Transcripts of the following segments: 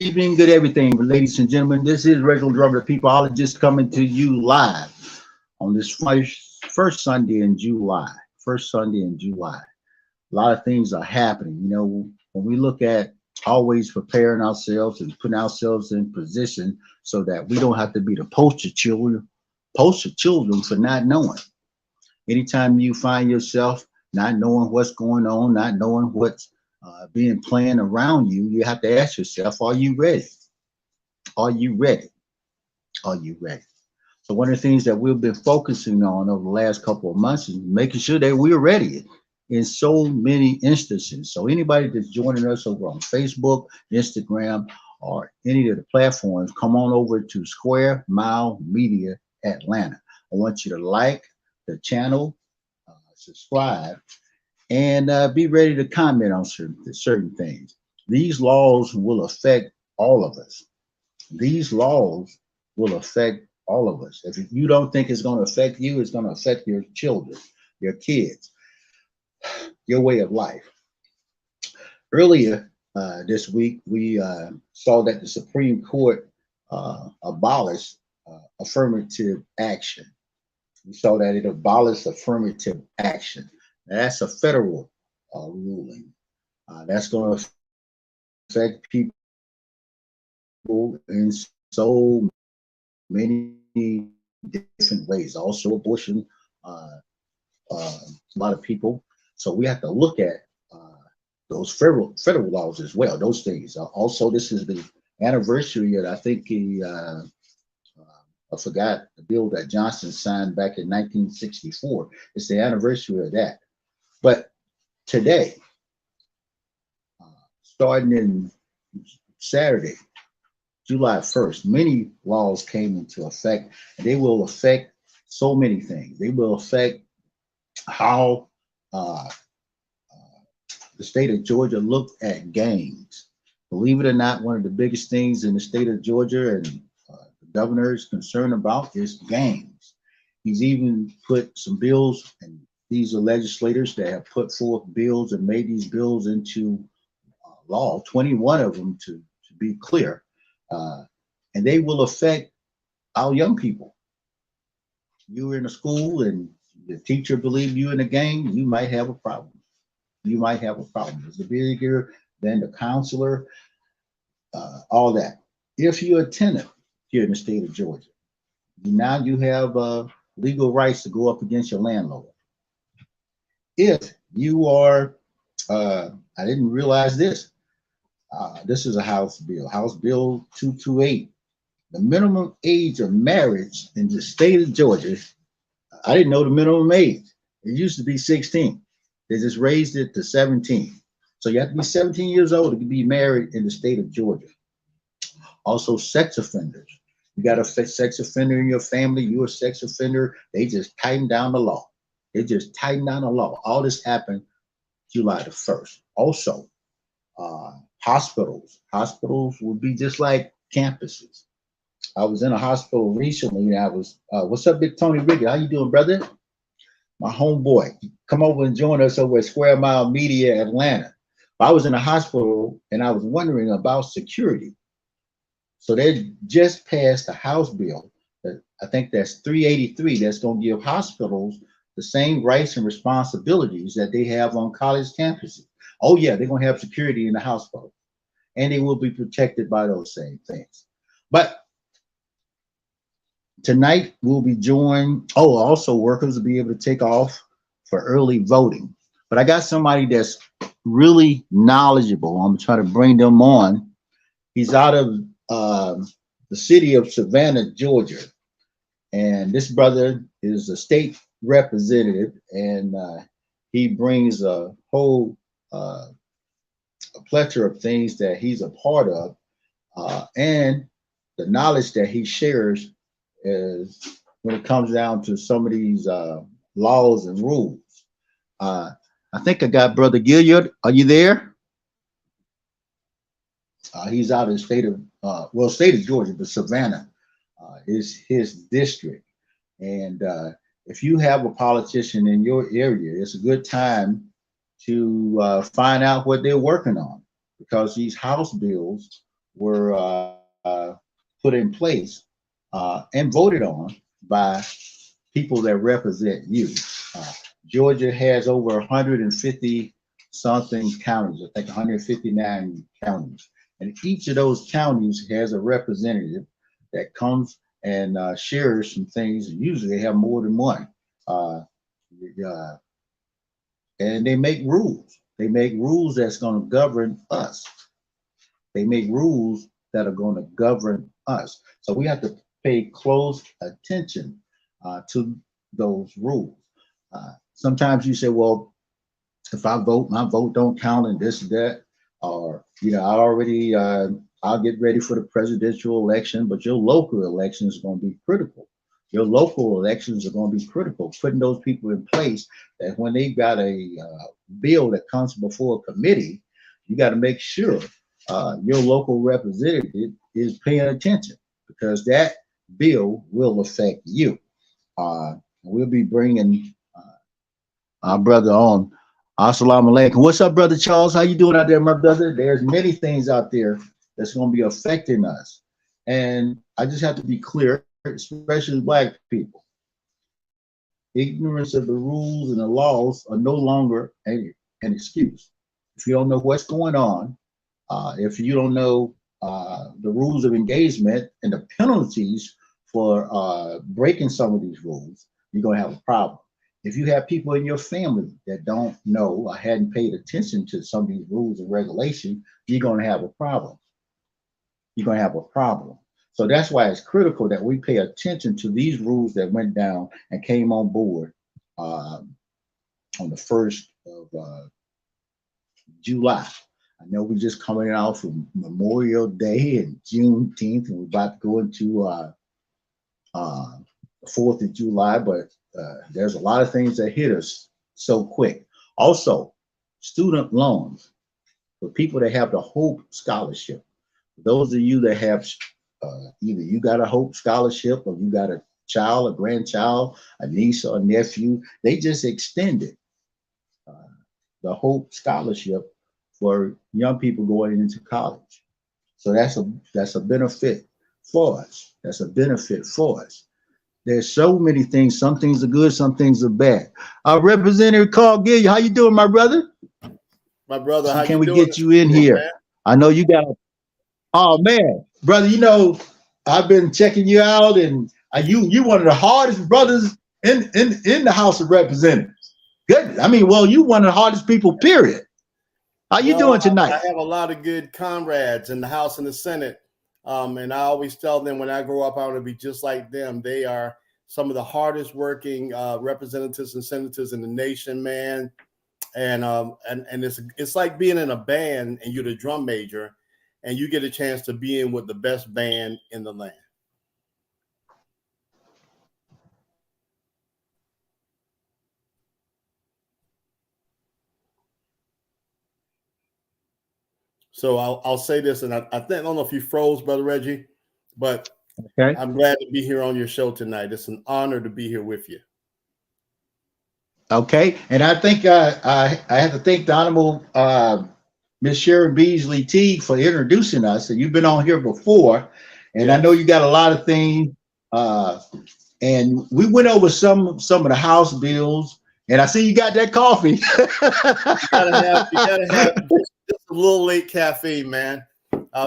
Evening, good everything, ladies and gentlemen. This is Reginal Drummer, the peopleologist, coming to you live on this first Sunday in July. First Sunday in July. A lot of things are happening. You know, when we look at always preparing ourselves and putting ourselves in position so that we don't have to be the poster children for not knowing. Anytime you find yourself not knowing what's going on, not knowing what's being planned around you, you have to ask yourself, are you ready? Are you ready? Are you ready? So one of the things that we've been focusing on over the last couple of months is making sure that we're ready in so many instances. So anybody that's joining us over on Facebook, Instagram, or any of the platforms, come on over to Square Mile Media Atlanta. I want you to like the channel, subscribe, and be ready to comment on certain things. These laws will affect all of us. These laws will affect all of us. If you don't think it's going to affect you, it's going to affect your children, your kids, your way of life. Earlier this week, we saw that the Supreme Court abolished affirmative action. We saw that it abolished affirmative action. Now, that's a federal ruling. That's going to affect people in so many different ways. Also, abortion, a lot of people. So we have to look at those federal laws as well. Those things. Also, this is the anniversary of, I think I forgot the bill that Johnson signed back in 1964. It's the anniversary of that. But today, starting in Saturday, July 1st, many laws came into effect, and they will affect so many things. They will affect how the state of Georgia looked at gangs. Believe it or not, one of the biggest things in the state of Georgia and the governor is concerned about is gangs. He's even put some bills, and these are legislators that have put forth bills and made these bills into law, 21 of them to be clear. And they will affect our young people. You're in a school and the teacher believes you in a gang, you might have a problem. You might have a problem. It's bigger than the counselor, all that. If you're a tenant here in the state of Georgia, now you have legal rights to go up against your landlord. If you are, I didn't realize this. This is a House Bill 228. The minimum age of marriage in the state of Georgia, I didn't know the minimum age. It used to be 16. They just raised it to 17. So you have to be 17 years old to be married in the state of Georgia. Also, sex offenders. You got a sex offender in your family, you're a sex offender, they just tightened down the law. They just tightened down the law. All this happened July the 1st. Also, hospitals. Hospitals will be just like campuses. I was in a hospital recently, and I was, what's up, Big Tony Riggin? How you doing, brother? My homeboy. Come over and join us over at Square Mile Media Atlanta. I was in a hospital, and I was wondering about security. So they just passed a House bill that I think that's 383 that's going to give hospitals the same rights and responsibilities that they have on college campuses. Oh yeah, they're going to have security in the hospital, and they will be protected by those same things. But tonight we'll be joined. Oh, also workers will be able to take off for early voting. But I got somebody that's really knowledgeable. I'm trying to bring them on. He's out of the city of Savannah, Georgia, and this brother is a state representative, and he brings a whole a plethora of things that he's a part of, and the knowledge that he shares is when it comes down to some of these laws and rules. I think I got Brother Gilliard. Are you there? He's out of the state of, state of Georgia, but Savannah is his district. And if you have a politician in your area, it's a good time to find out what they're working on, because these House bills were put in place and voted on by people that represent you. Georgia has over 150 something counties, I think 159 counties. And each of those counties has a representative that comes and shares some things. Usually they have more than one. Uh, uh, and they make rules. They make rules that's going to govern us. They make rules that are going to govern us. So we have to pay close attention to those rules. Sometimes you say, well, if I vote, my vote don't count and this and that, or, I already, I'll get ready for the presidential election, but your local election is going to be critical. Your local elections are going to be critical, putting those people in place that when they've got a bill that comes before a committee, you got to make sure your local representative is paying attention, because that bill will affect you. We'll be bringing our brother on. Assalamu alaikum. What's up, brother Charles? How you doing out there, my brother? There's many things out there that's going to be affecting us. And I just have to be clear, especially Black people. Ignorance of the rules and the laws are no longer an excuse. If you don't know what's going on, if you don't know the rules of engagement and the penalties for breaking some of these rules, you're going to have a problem. If you have people in your family that don't know or hadn't paid attention to some of these rules and regulations, you're going to have a problem. You're going to have a problem. So that's why it's critical that we pay attention to these rules that went down and came on board on the 1st of July. I know we're just coming out from Memorial Day and Juneteenth, and we're about to go into the 4th of July, but there's a lot of things that hit us so quick. Also, student loans for people that have the Hope Scholarship. Those of you that have either you got a Hope Scholarship or you got a child, a grandchild, a niece or a nephew, they just extended the Hope Scholarship for young people going into college. So that's a benefit for us. That's a benefit for us. There's so many things. Some things are good, some things are bad. Representative Carl Gilliard, how you doing, my brother? My brother, so how can you we doing? Get you in here? Man? I know you got. Oh man, brother, I've been checking you out, and you one of the hardest brothers in the House of Representatives. Good. I mean, well, you one of the hardest people. Period. How you doing tonight? I have a lot of good comrades in the House and the Senate. And I always tell them when I grow up, I want to be just like them. They are some of the hardest working representatives and senators in the nation, man. And it's like being in a band and you're the drum major and you get a chance to be in with the best band in the land. So I'll say this, and I don't know if you froze, Brother Reggie, but okay. I'm glad to be here on your show tonight. It's an honor to be here with you. Okay, and I think I have to thank the Honorable Miss Sharon Beasley Teague for introducing us. And you've been on here before, and yes. I know you got a lot of things. And we went over some of the House bills, and I see you got that coffee. you gotta have just a little late caffeine, man.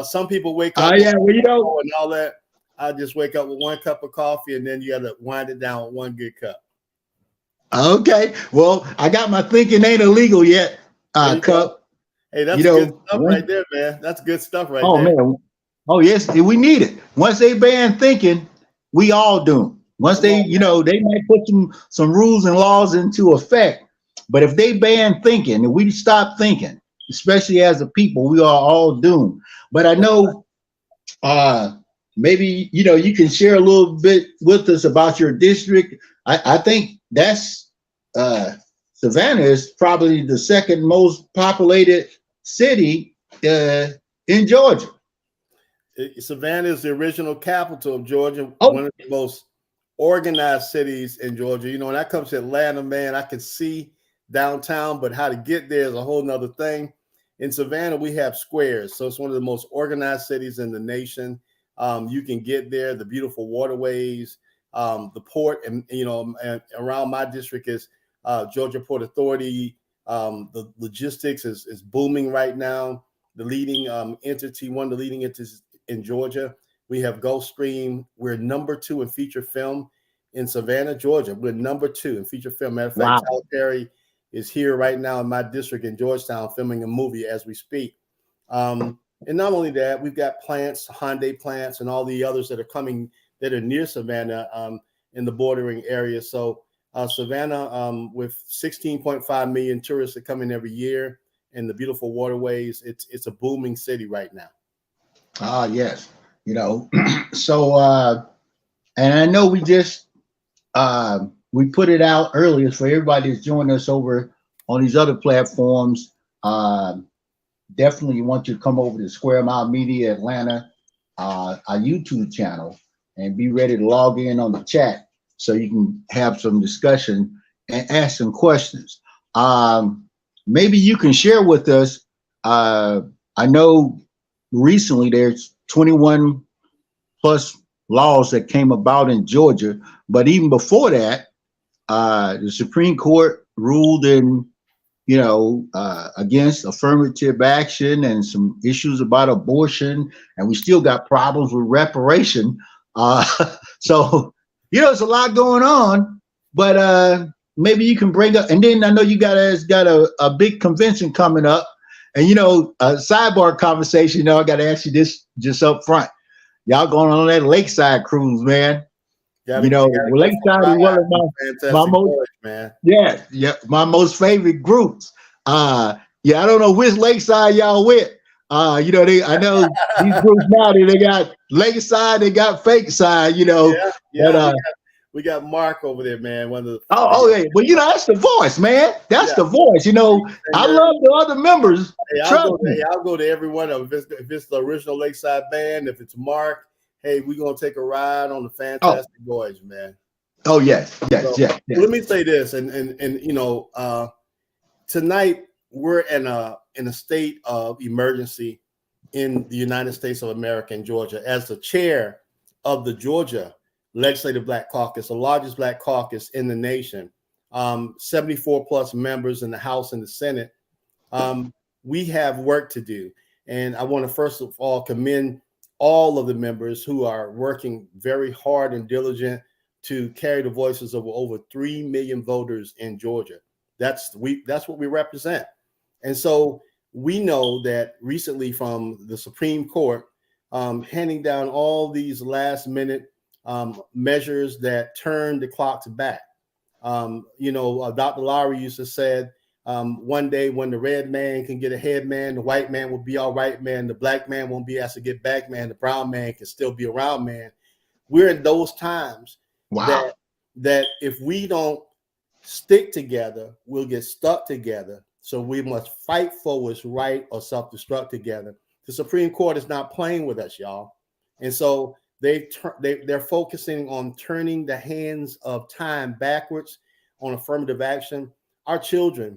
Some people wake up yeah, well, and all that. I just wake up with 1 cup of coffee, and then you got to wind it down with 1 good cup. Okay, well, I got my thinking ain't illegal yet cup. Go. Hey, that's good stuff right there, man. That's good stuff right there. Oh man, oh yes, we need it. Once they ban thinking, we all do. Once they, they might put some rules and laws into effect, but if they ban thinking and we stop thinking, especially as a people, we are all doomed. But I know, maybe you can share a little bit with us about your district. I think that's Savannah is probably the 2nd most populated city in Georgia. Savannah is the original capital of Georgia, one of the most organized cities in Georgia. When that comes to Atlanta, man, I can see downtown, but how to get there is a whole nother thing. in Savannah, we have squares. So it's one of the most organized cities in the nation. You can get there, the beautiful waterways, the port, and and around my district is Georgia Port Authority. The logistics is booming right now. The leading entity, one of the leading entities in Georgia. We have Gulfstream. We're number 2 in feature film in Savannah, Georgia. We're number 2 in feature film. Matter of fact, Tyler Perry is here right now in my district in Georgetown filming a movie as we speak. And not only that, we've got plants, Hyundai plants, and all the others that are coming that are near Savannah in the bordering area. So Savannah, with 16.5 million tourists that come in every year and the beautiful waterways, it's a booming city right now. Yes. So and I know we just we put it out earlier for everybody that's joining us over on these other platforms. Definitely want you to come over to Square Mile Media Atlanta, our YouTube channel, and be ready to log in on the chat so you can have some discussion and ask some questions. Maybe you can share with us. I know recently there's 21 plus laws that came about in Georgia, but even before that, the Supreme Court ruled in, against affirmative action and some issues about abortion, and we still got problems with reparation. So, there's a lot going on, but maybe you can bring up, and then I know you got a big convention coming up, and a sidebar conversation. I got to ask you this just up front. Y'all going on that Lakeside cruise, man? Lakeside is one of my most, man. Yeah, my most favorite groups. I don't know which Lakeside y'all with. I know these groups now they got Lakeside, they got Fake Side. We got Mark over there, man. One of the yeah. Well, that's the voice, man. That's the voice. I love the other members. Hey, I'll go to every one of them. If it's the original Lakeside band, if it's Mark, hey, we're gonna take a ride on the Fantastic Voyage, man. Oh yes. Let me say this, and tonight we're in a state of emergency in the United States of America and Georgia. As the chair of the Georgia Legislative Black Caucus, the largest Black caucus in the nation, 74 plus members in the House and the Senate, we have work to do. And I want to first of all commend all of the members who are working very hard and diligent to carry the voices of over 3 million voters in Georgia. That's what we represent. And so we know that recently from the Supreme Court handing down all these last minute measures that turn the clocks back. Dr. Lowry used to say, one day when the red man can get ahead man, the white man will be all right man, the black man won't be asked to get back man, the brown man can still be around man. We're in those times that if we don't stick together, we'll get stuck together. So we must fight for what's right or self-destruct together. The Supreme Court is not playing with us, y'all. And so they're focusing on turning the hands of time backwards on affirmative action. Our children,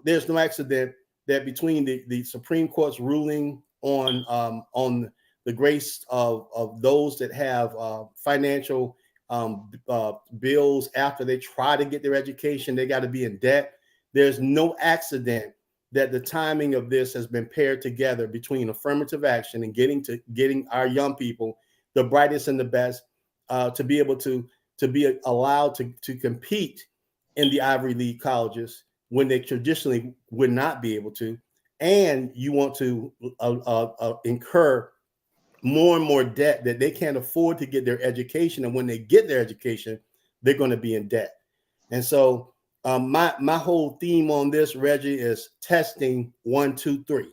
there's no accident that between the Supreme Court's ruling on the grace of those that have financial bills after they try to get their education, they got to be in debt. There's no accident that the timing of this has been paired together between affirmative action and getting our young people, the brightest and the best, to be able to be allowed to compete in the Ivy League colleges when they traditionally would not be able to. And you want to incur more and more debt that they can't afford to get their education. And when they get their education, they're going to be in debt. And so my whole theme on this, Reggie, is testing 1, 2, 3.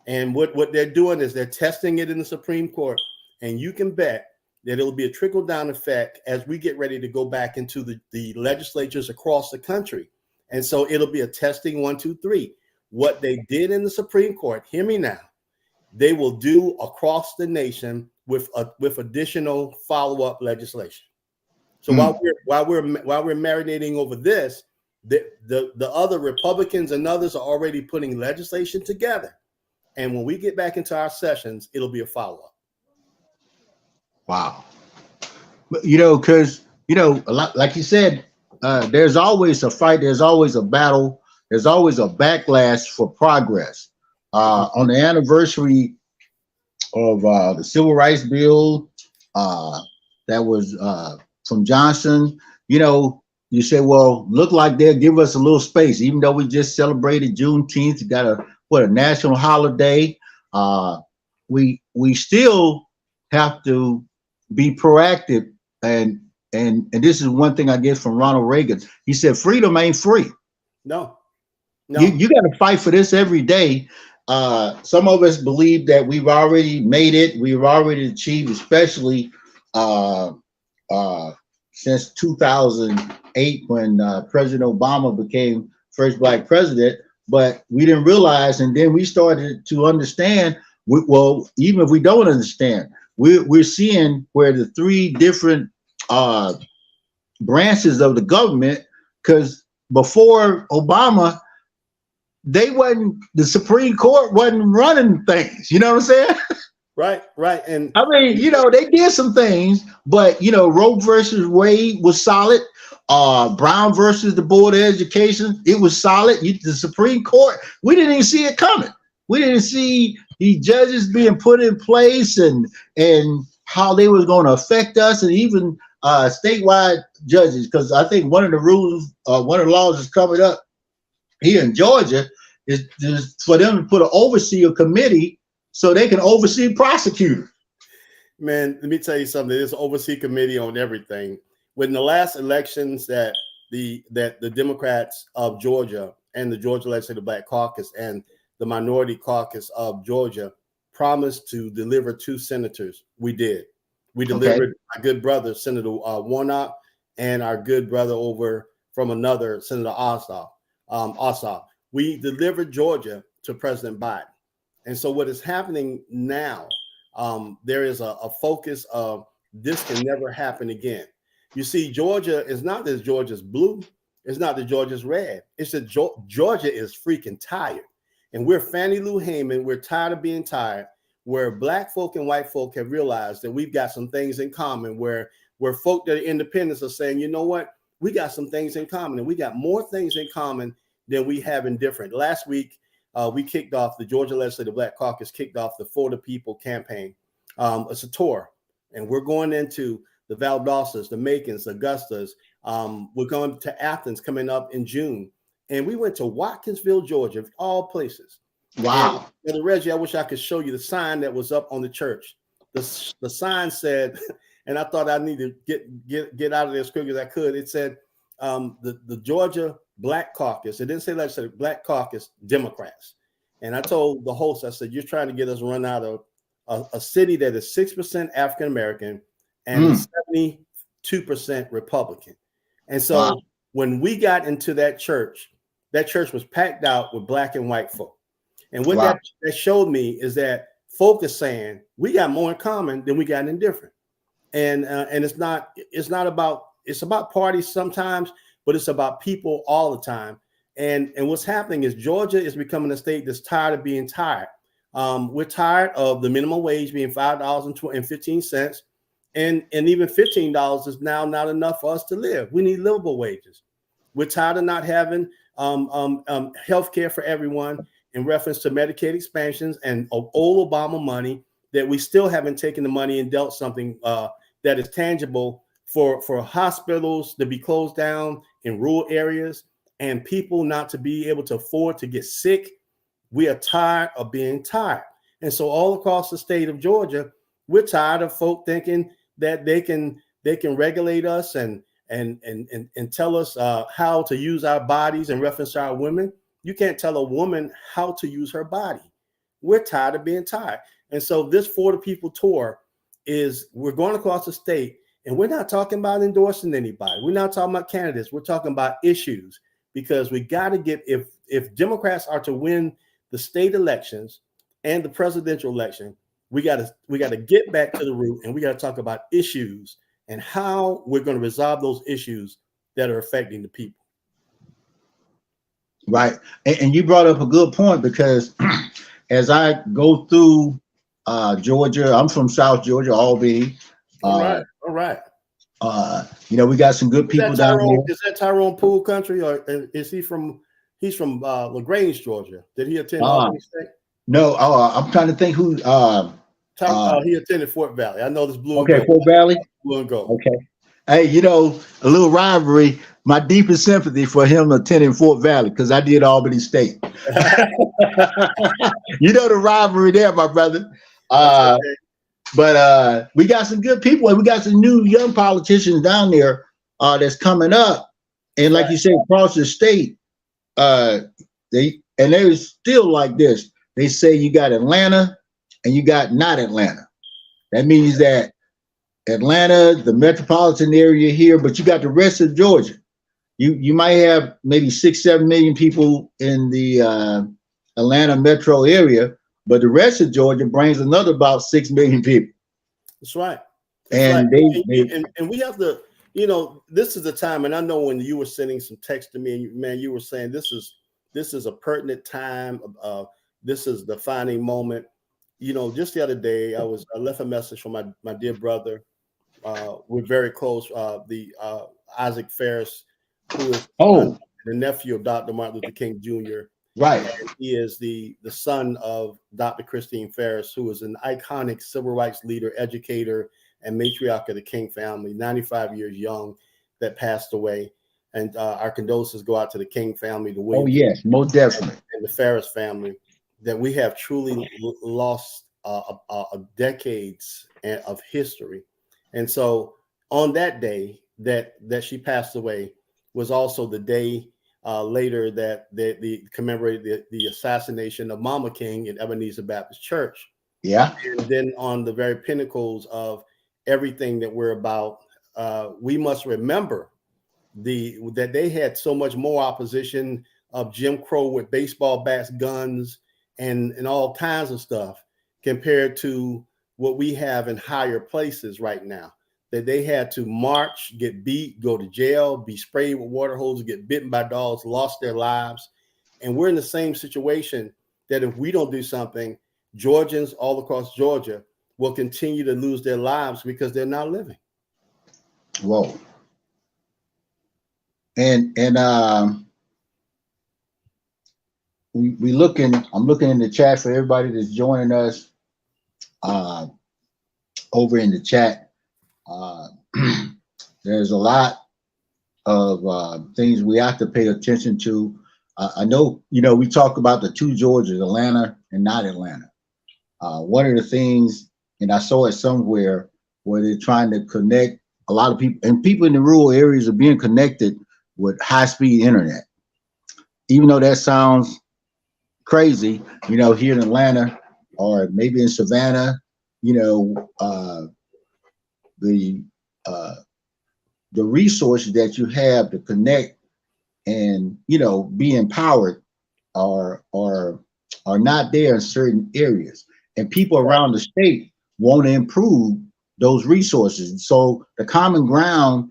And what they're doing is they're testing it in the Supreme Court. And you can bet that it'll be a trickle-down effect as we get ready to go back into the legislatures across the country. And so it'll be a testing 1, 2, 3. What they did in the Supreme Court, hear me now, they will do across the nation with additional follow-up legislation. So while we're marinating over this, The other Republicans and others are already putting legislation together. And when we get back into our sessions, it'll be a follow-up. Wow. But, because, a lot, like you said, there's always a fight. There's always a battle. There's always a backlash for progress. On the anniversary of the Civil Rights Bill that was from Johnson, you say, well, look like they'll give us a little space, even though we just celebrated Juneteenth, got a national holiday. We still have to be proactive, and this is one thing I get from Ronald Reagan. He said, freedom ain't free. No. You got to fight for this every day. Some of us believe that we've already made it. We've already achieved, especially since 2008 when President Obama became first Black president. But we didn't realize, and then we started to understand. Well, even if we don't understand, we're seeing where the three different branches of the government, because before Obama, the Supreme Court wasn't running things. You know what I'm saying? Right. And I mean, they did some things, but Roe versus Wade was solid. Brown versus the Board of Education, it was solid. The Supreme Court, we didn't even see it coming. We didn't see the judges being put in place and how they was going to affect us, and even statewide judges. Because I think one of the rules, one of the laws is coming up here in Georgia is for them to put an overseer committee so they can oversee prosecutors. Man, let me tell you something. There's an oversee committee on everything. When the last elections that the Democrats of Georgia and the Georgia Legislative Black Caucus and the Minority Caucus of Georgia promised to deliver 2 senators, we did. We delivered our good brother, Senator Warnock, and our good brother over from another, Senator Ossoff. We delivered Georgia to President Biden. And so what is happening now, there is a focus of this can never happen again. You see, Georgia is not that Georgia's blue. It's not that Georgia's red. It's that Georgia is freaking tired. And we're Fannie Lou Haman. We're tired of being tired, where Black folk and white folk have realized that we've got some things in common, where folk that are independents are saying, you know what, we got some things in common, and we got more things in common than we have in different. Last week, we kicked off, the Georgia Legislative Black Caucus kicked off the For the People campaign. It's a tour, and we're going into the Valdosas, the Macons, the Augustas. We're going to Athens coming up in June. And we went to Watkinsville, Georgia, of all places. Wow. And Brother Reggie, I wish I could show you the sign that was up on the church. The sign said, and I thought I needed to get out of there as quick as I could. It said, the Georgia Black Caucus. It didn't say legislative, Black Caucus Democrats. And I told the host, I said, you're trying to get us run out of a city that is 6% African American and 72% Republican. And so when we got into that church was packed out with Black and white folk. And what that showed me is that folk is saying we got more in common than we got in different. And it's about parties sometimes, but it's about people all the time. And what's happening is Georgia is becoming a state that's tired of being tired. We're tired of the minimum wage being $5.15, and even $15 is now not enough for us to live. We need livable wages. We're tired of not having health care for everyone in reference to Medicaid expansions and old Obama money that we still haven't taken the money and dealt something that is tangible for hospitals to be closed down in rural areas and people not to be able to afford to get sick. We are tired of being tired. And so all across the state of Georgia, we're tired of folk thinking that they can regulate us and tell us how to use our bodies in reference to our women. You can't tell a woman how to use her body. We're tired of being tired. And so this For the People tour is, we're going across the state, and we're not talking about endorsing anybody. We're not talking about candidates. We're talking about issues, because we got to get, if Democrats are to win the state elections and the presidential election, we got to get back to the root, and we got to talk about issues and how we're going to resolve those issues that are affecting the people. Right. And you brought up a good point because as I go through Georgia, I'm from South Georgia, Albany. All right, Uh, all right. we got some good people down there. Is that Tyrone Poole country, or is he from? He's from LaGrange, Georgia. Did he attend Uh, Albany State? no, I'm trying to think who. He attended Fort Valley. I know this blue and Okay, gold. Fort Valley. Blue and gold. Okay. Hey, a little rivalry. My deepest sympathy for him attending Fort Valley because I did Albany State. The rivalry there, my brother. Okay. But we got some good people, and we got some new young politicians down there that's coming up. And like you said, across the state, they're still like this. They say you got Atlanta and you got not Atlanta. That means that Atlanta, the metropolitan area here, but you got the rest of Georgia. You might have maybe 6-7 million people in the Atlanta metro area, but the rest of Georgia brings another about 6 million people. That's right. And and we have to, this is the time. And I know when you were sending some text to me, and you were saying this is a pertinent time. This is the defining moment. Just the other day, I left a message from my dear brother. We're very close. The Isaac Ferris, who is the nephew of Dr. Martin Luther King Jr. Right. And he is the son of Dr. Christine Ferris, who is an iconic civil rights leader, educator, and matriarch of the King family, 95 years young, that passed away. And our condolences go out to the King family, the Williams. Oh, yes, most definitely. And the Ferris family, that we have truly lost decades of history. And so on that day that she passed away was also the day later that they commemorated the assassination of Mama King in Ebenezer Baptist Church. Yeah. And then on the very pinnacles of everything that we're about, we must remember that they had so much more opposition of Jim Crow with baseball bats, guns, and all kinds of stuff compared to what we have in higher places right now. That they had to march, get beat, go to jail, be sprayed with water hoses, get bitten by dogs, lost their lives. And we're in the same situation that if we don't do something, Georgians all across Georgia will continue to lose their lives because they're not living. Whoa. And I'm looking in the chat for everybody that's joining us over in the chat. There's a lot of things we have to pay attention to. I know, we talk about the two Georgias, Atlanta and not Atlanta. One of the things, and I saw it somewhere, where they're trying to connect a lot of people, and people in the rural areas are being connected with high-speed internet. Even though that sounds crazy, here in Atlanta or maybe in Savannah, the resources that you have to connect and be empowered are not there in certain areas, and people around the state want to improve those resources. So the common ground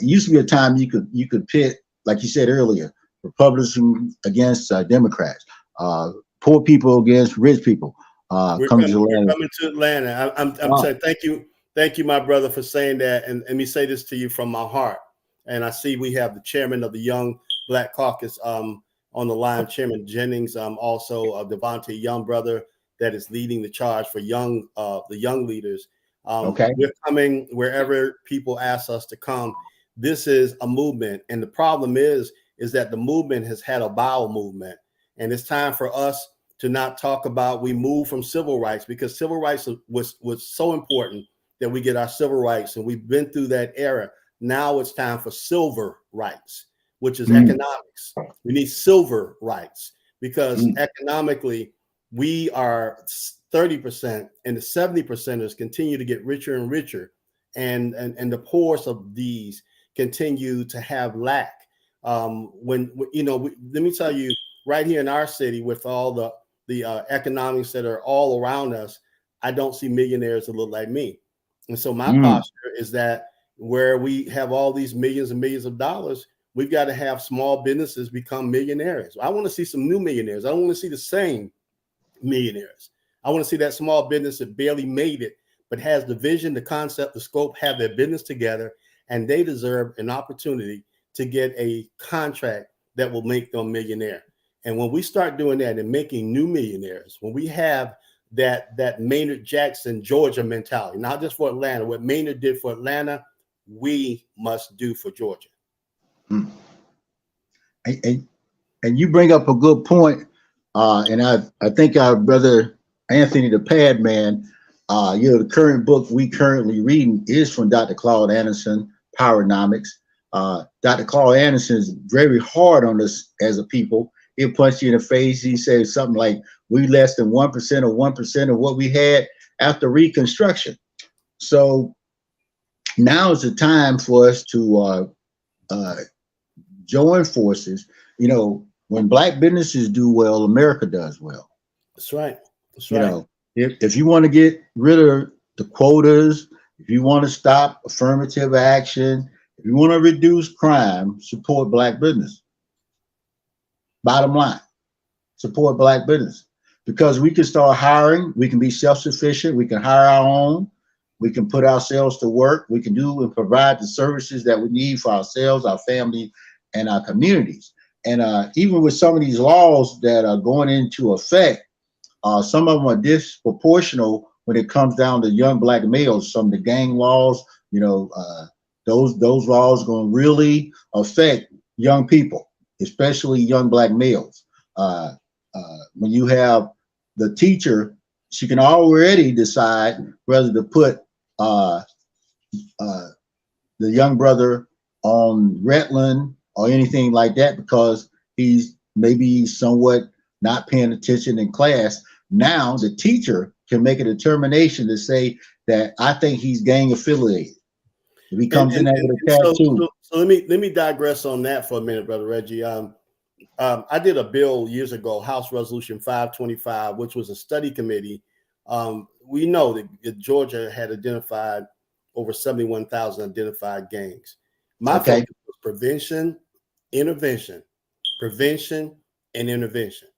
used to be a time you could pit, like you said earlier, Republicans against Democrats, poor people against rich people. We're coming to Atlanta. I'm saying thank you, my brother, for saying that. And let me say this to you from my heart. And I see we have the chairman of the Young Black Caucus on the line, Chairman Jennings, also Devontae Young brother that is leading the charge for the young leaders. We're coming wherever people ask us to come. This is a movement, and the problem is that the movement has had a bowel movement, and it's time for us to not talk about. We move from civil rights because civil rights was so important that we get our civil rights, and we've been through that era. Now it's time for silver rights, which is economics. We need silver rights because economically we are 30%, and the 70%ers continue to get richer and richer, and the poorest of these continue to have lack. Let me tell you, right here in our city, with all the economics that are all around us, I don't see millionaires that look like me. And so my posture is that where we have all these millions and millions of dollars, we've got to have small businesses become millionaires. I want to see some new millionaires. I don't want to see the same millionaires. I want to see that small business that barely made it, but has the vision, the concept, the scope, have their business together, and they deserve an opportunity to get a contract that will make them a millionaire. And when we start doing that and making new millionaires, when we have that Maynard Jackson, Georgia mentality, not just for Atlanta, what Maynard did for Atlanta, we must do for Georgia. Hmm. And you bring up a good point. And I think our brother Anthony the Pad Man, the current book we currently reading is from Dr. Claude Anderson, Powernomics. Dr. Claude Anderson is very hard on us as a people. He'll punch you in the face. He says something like, we less than 1% or 1% of what we had after Reconstruction. So now is the time for us to join forces. You know, when Black businesses do well, America does well. That's right. That's right. You know, if you want to get rid of the quotas, if you want to stop affirmative action, if you want to reduce crime, support Black business. Bottom line, support Black business, because we can start hiring. We can be self-sufficient. We can hire our own. We can put ourselves to work. We can do and provide the services that we need for ourselves, our family, and our communities. And even with some of these laws that are going into effect, some of them are disproportional when it comes down to young Black males. Some of the gang laws, you know, those laws are going to really affect young people, especially young Black males. When you have the teacher, she can already decide whether to put the young brother on Retland or anything like that, because he's maybe somewhat not paying attention in class. Now the teacher can make a determination to say that I think he's gang affiliated. If he comes in there with a tattoo. So let me digress on that for a minute, Brother Reggie. I did a bill years ago, House Resolution 525, which was a study committee. We know that Georgia had identified over 71,000 identified gangs. My focus was prevention, intervention, prevention, and intervention.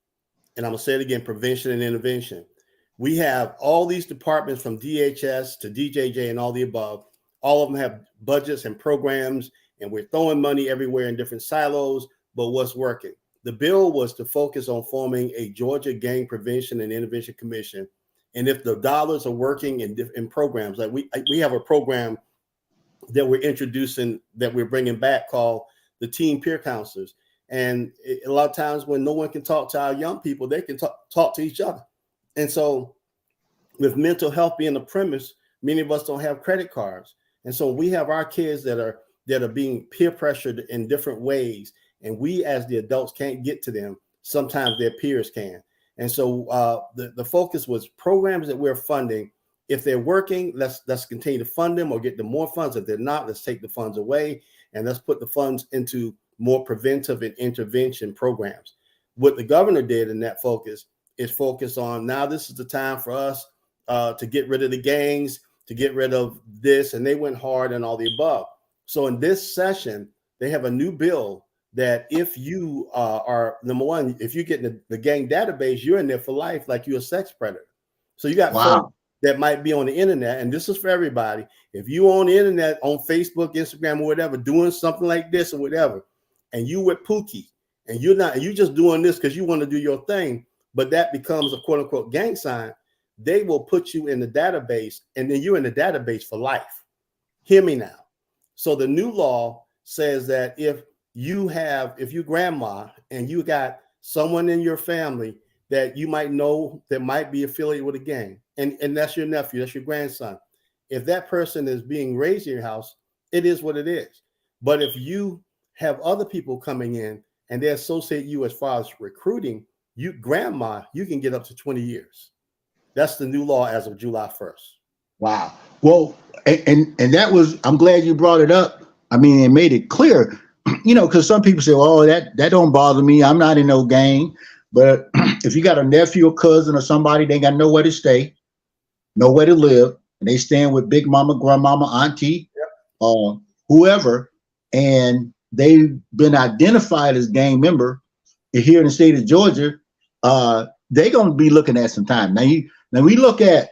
And I'm going to say it again, prevention and intervention. We have all these departments from DHS to DJJ and all the above. All of them have budgets and programs, and we're throwing money everywhere in different silos, but what's working? The bill was to focus on forming a Georgia Gang Prevention and Intervention Commission. And if the dollars are working in programs, like we have a program that we're introducing, that we're bringing back, called the Teen Peer Counselors. And a lot of times when no one can talk to our young people, they can talk to each other. And so with mental health being the premise, many of us don't have credit cards. And so we have our kids that are being peer pressured in different ways. And we as the adults can't get to them. Sometimes their peers can. And so the focus was programs that we're funding. If they're working, let's continue to fund them or get them more funds. If they're not, let's take the funds away and let's put the funds into more preventive and intervention programs. What the governor did in that focus is focus on, now this is the time for us to get rid of the gangs, to get rid of this. And they went hard on all the above. So in this session, they have a new bill that if you are, number one, if you get in the gang database, you're in there for life, like you're a sex predator. So you got folks that might be on the internet, and this is for everybody. If you on the internet, on Facebook, Instagram, or whatever, doing something like this or whatever, and you with Pookie, and you're just doing this because you want to do your thing, but that becomes a quote unquote gang sign, they will put you in the database, and then you're in the database for life. Hear me now. So the new law says that if you grandma and you got someone in your family that you might know that might be affiliated with a gang, and that's your nephew, that's your grandson, if that person is being raised in your house, it is what it is. But if you have other people coming in and they associate you as far as recruiting, you can get up to 20 years. That's the new law as of July 1st. Wow. Well, and that was, I'm glad you brought it up. I mean, it made it clear, you know, because some people say, oh, that don't bother me. I'm not in no gang. But if you got a nephew or cousin or somebody, they got nowhere to stay, nowhere to live, and they staying with big mama, grandmama, auntie, whoever, and they've been identified as gang member here in the state of Georgia, they're going to be looking at some time. Now we look at,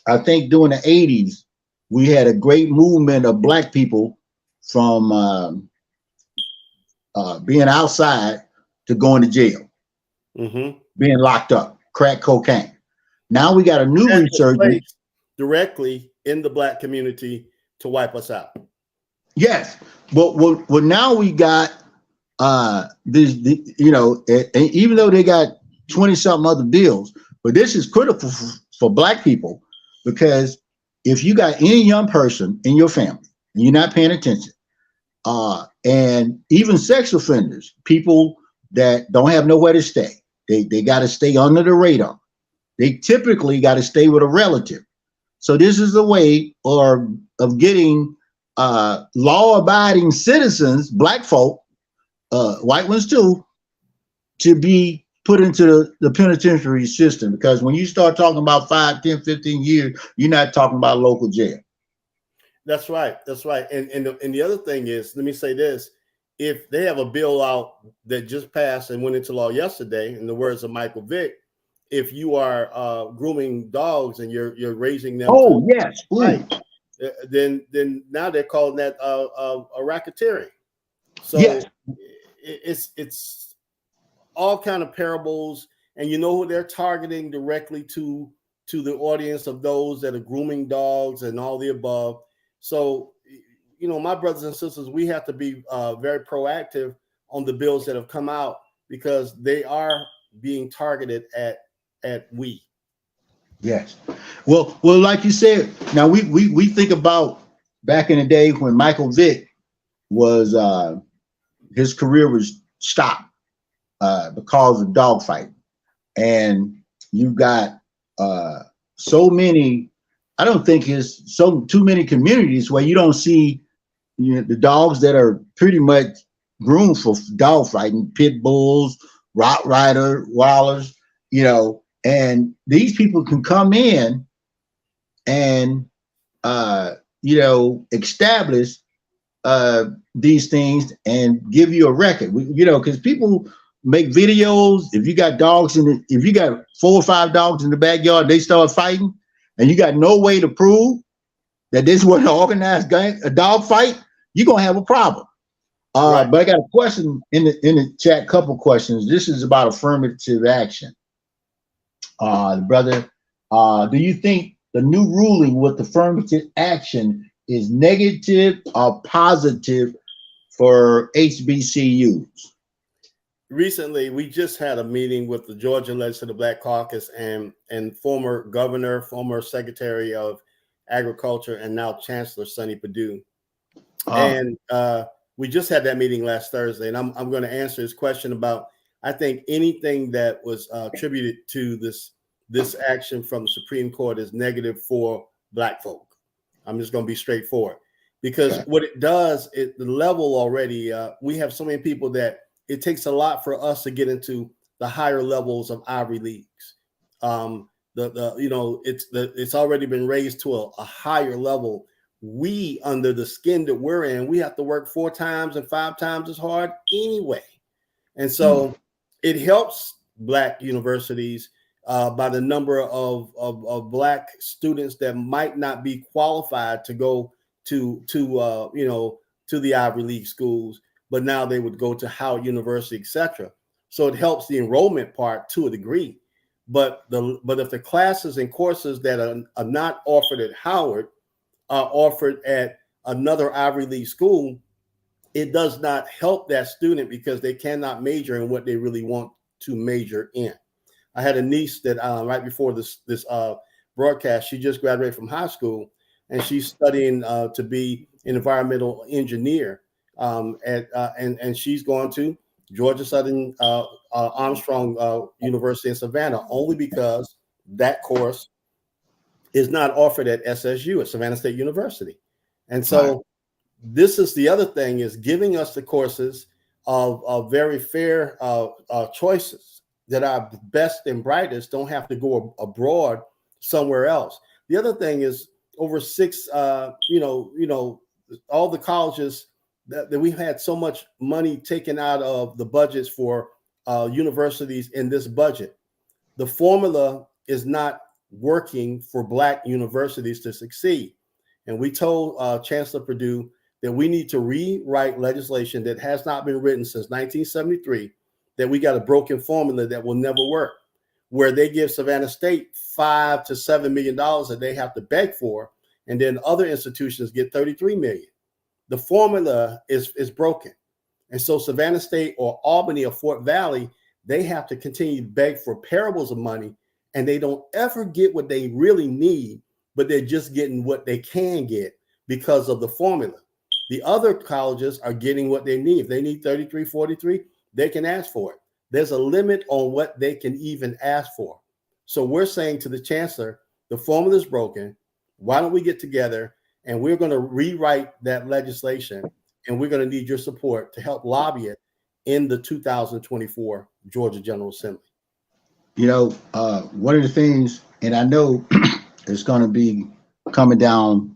I think during the 80s, we had a great movement of black people from being outside to going to jail, being locked up, crack cocaine. Now we got a new resurgence directly in the black community to wipe us out. Yes, but well now we got this, you know, even though they got 20 something other bills, but this is critical for black people, because if you got any young person in your family and you're not paying attention, and even sex offenders, people that don't have nowhere to stay, they got to stay under the radar. They typically got to stay with a relative. So this is a way of getting law-abiding citizens, black folk, white ones too, to be put into the penitentiary system. Because when you start talking about 5, 10, 15 years, you're not talking about local jail. That's right. That's right. And the other thing is, let me say this. If they have a bill out that just passed and went into law yesterday, in the words of Michael Vick, if you are grooming dogs and you're raising them, yes, right, then now they're calling that a racketeering. So yes. It's all kind of parables, and you know who they're targeting directly to the audience of those that are grooming dogs and all the above. So, you know, my brothers and sisters, we have to be very proactive on the bills that have come out, because they are being targeted at we. Yes. Well, like you said, now we think about back in the day when Michael Vick was his career was stopped because of dogfighting, and you got so many. I don't think it's too many communities where you don't see, you know, the dogs that are pretty much groomed for dogfighting, pit bulls, Rottweiler, Wallers, you know. And these people can come in and, you know, establish these things and give you a record. You know, because people make videos. If you got dogs if you got 4 or 5 dogs in the backyard, they start fighting, and you got no way to prove that this was an organized a dog fight, you're gonna have a problem. Right. But I got a question in the chat. Couple questions. This is about affirmative action. Brother, do you think the new ruling with affirmative action is negative or positive for HBCUs? Recently, we just had a meeting with the Georgia Legislative Black Caucus and former governor, former Secretary of Agriculture, and now Chancellor Sonny Perdue. And we just had that meeting last Thursday, and I'm going to answer his question about, I think anything that was attributed to this action from the Supreme Court is negative for black folk. I'm just going to be straightforward, because what it does, the level already, we have so many people that it takes a lot for us to get into the higher levels of Ivy Leagues. You know, it's already been raised to a higher level. We, under the skin that we're in, we have to work 4 times and 5 times as hard anyway. And so it helps black universities by the number of black students that might not be qualified to go to you know, to the Ivy League schools, but now they would go to Howard University, etc. So it helps the enrollment part to a degree. But if the classes and courses that are not offered at Howard are offered at another Ivy League school, it does not help that student, because they cannot major in what they really want to major in. I had a niece that right before this broadcast, she just graduated from high school, and she's studying to be an environmental engineer, and she's going to Georgia Southern Armstrong University in Savannah, only because that course is not offered at SSU, at Savannah State University. And so this is the other thing, is giving us the courses of very fair choices, that our best and brightest don't have to go abroad somewhere else. The other thing is, over 6, you know, all the colleges that we've had so much money taken out of the budgets for universities in this budget. The formula is not working for Black universities to succeed. And we told Chancellor Perdue that we need to rewrite legislation that has not been written since 1973, that we got a broken formula that will never work, where they give Savannah State $5 to $7 million that they have to beg for, and then other institutions get $33 million. The formula is broken. And so Savannah State or Albany or Fort Valley, they have to continue to beg for parables of money, and they don't ever get what they really need, but they're just getting what they can get because of the formula. The other colleges are getting what they need. If they need 33, 43, they can ask for it. There's a limit on what they can even ask for. So we're saying to the chancellor, the formula is broken. Why don't we get together and we're going to rewrite that legislation, and we're going to need your support to help lobby it in the 2024 Georgia General Assembly. You know, one of the things, and I know it's going to be coming down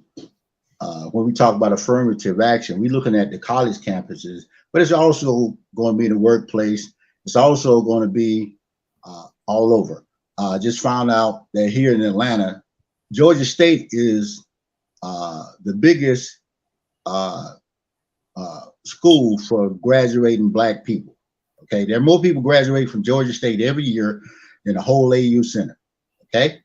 when we talk about affirmative action, we're looking at the college campuses, but it's also going to be the workplace. It's also going to be all over. Just found out that here in Atlanta, Georgia State is the biggest school for graduating Black people. Okay, there are more people graduate from Georgia State every year than the whole AU Center. Okay,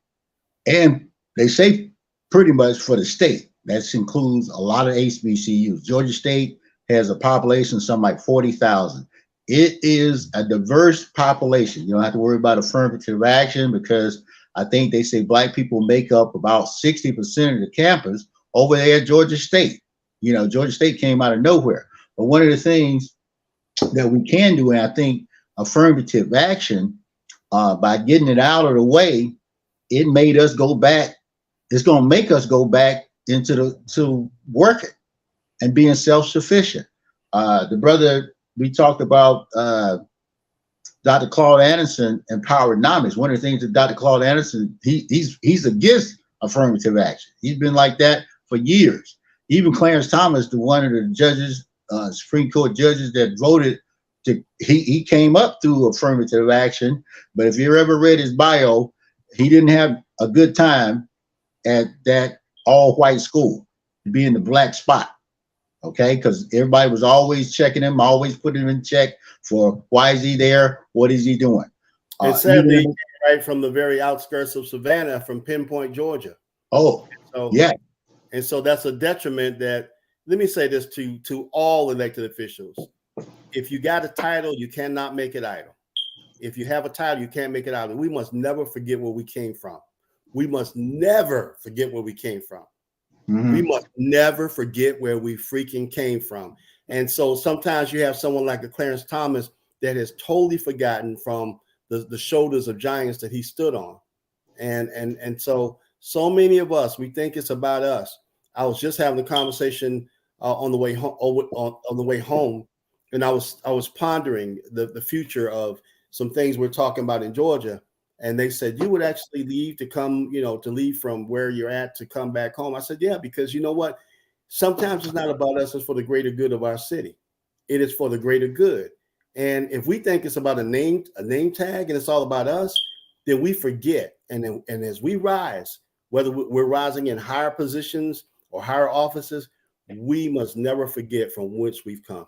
and they say pretty much for the state. That includes a lot of HBCUs. Georgia State has a population of something like 40,000. It is a diverse population. You don't have to worry about affirmative action because I think they say Black people make up about 60% of the campus over there at Georgia State. You know, Georgia State came out of nowhere. But one of the things that we can do, and I think affirmative action, by getting it out of the way, it made us go back. It's going to make us go back to working and being self-sufficient. The brother, we talked about Dr. Claude Anderson and Powernomics. One of the things that Dr. Claude Anderson, he's against affirmative action. He's been like that for years. Even Clarence Thomas, one of the judges, Supreme Court judges that voted to, he came up through affirmative action. But if you ever read his bio, he didn't have a good time at that all-white school, to be in the Black spot. Okay, because everybody was always checking him, always putting him in check for why is he there, what is he doing. And sadly, right from the very outskirts of Savannah, from Pinpoint, Georgia. Oh, so, yeah. And so that's a detriment that, let me say this to all elected officials. If you got a title, you cannot make it idle. If you have a title, you can't make it idle. We must never forget where we came from. We must never forget where we came from. Mm-hmm. We must never forget where we freaking came from. And so sometimes you have someone like a Clarence Thomas that has totally forgotten from the shoulders of giants that he stood on. And so many of us, we think it's about us. I was just having a conversation on the way home, and I was pondering the future of some things we're talking about in Georgia. And they said, you would actually leave to come, to leave from where you're at to come back home. I said, yeah, because you know what? Sometimes it's not about us, it's for the greater good of our city. It is for the greater good. And if we think it's about a name tag and it's all about us, then we forget. And as we rise, whether we're rising in higher positions or higher offices, we must never forget from which we've come.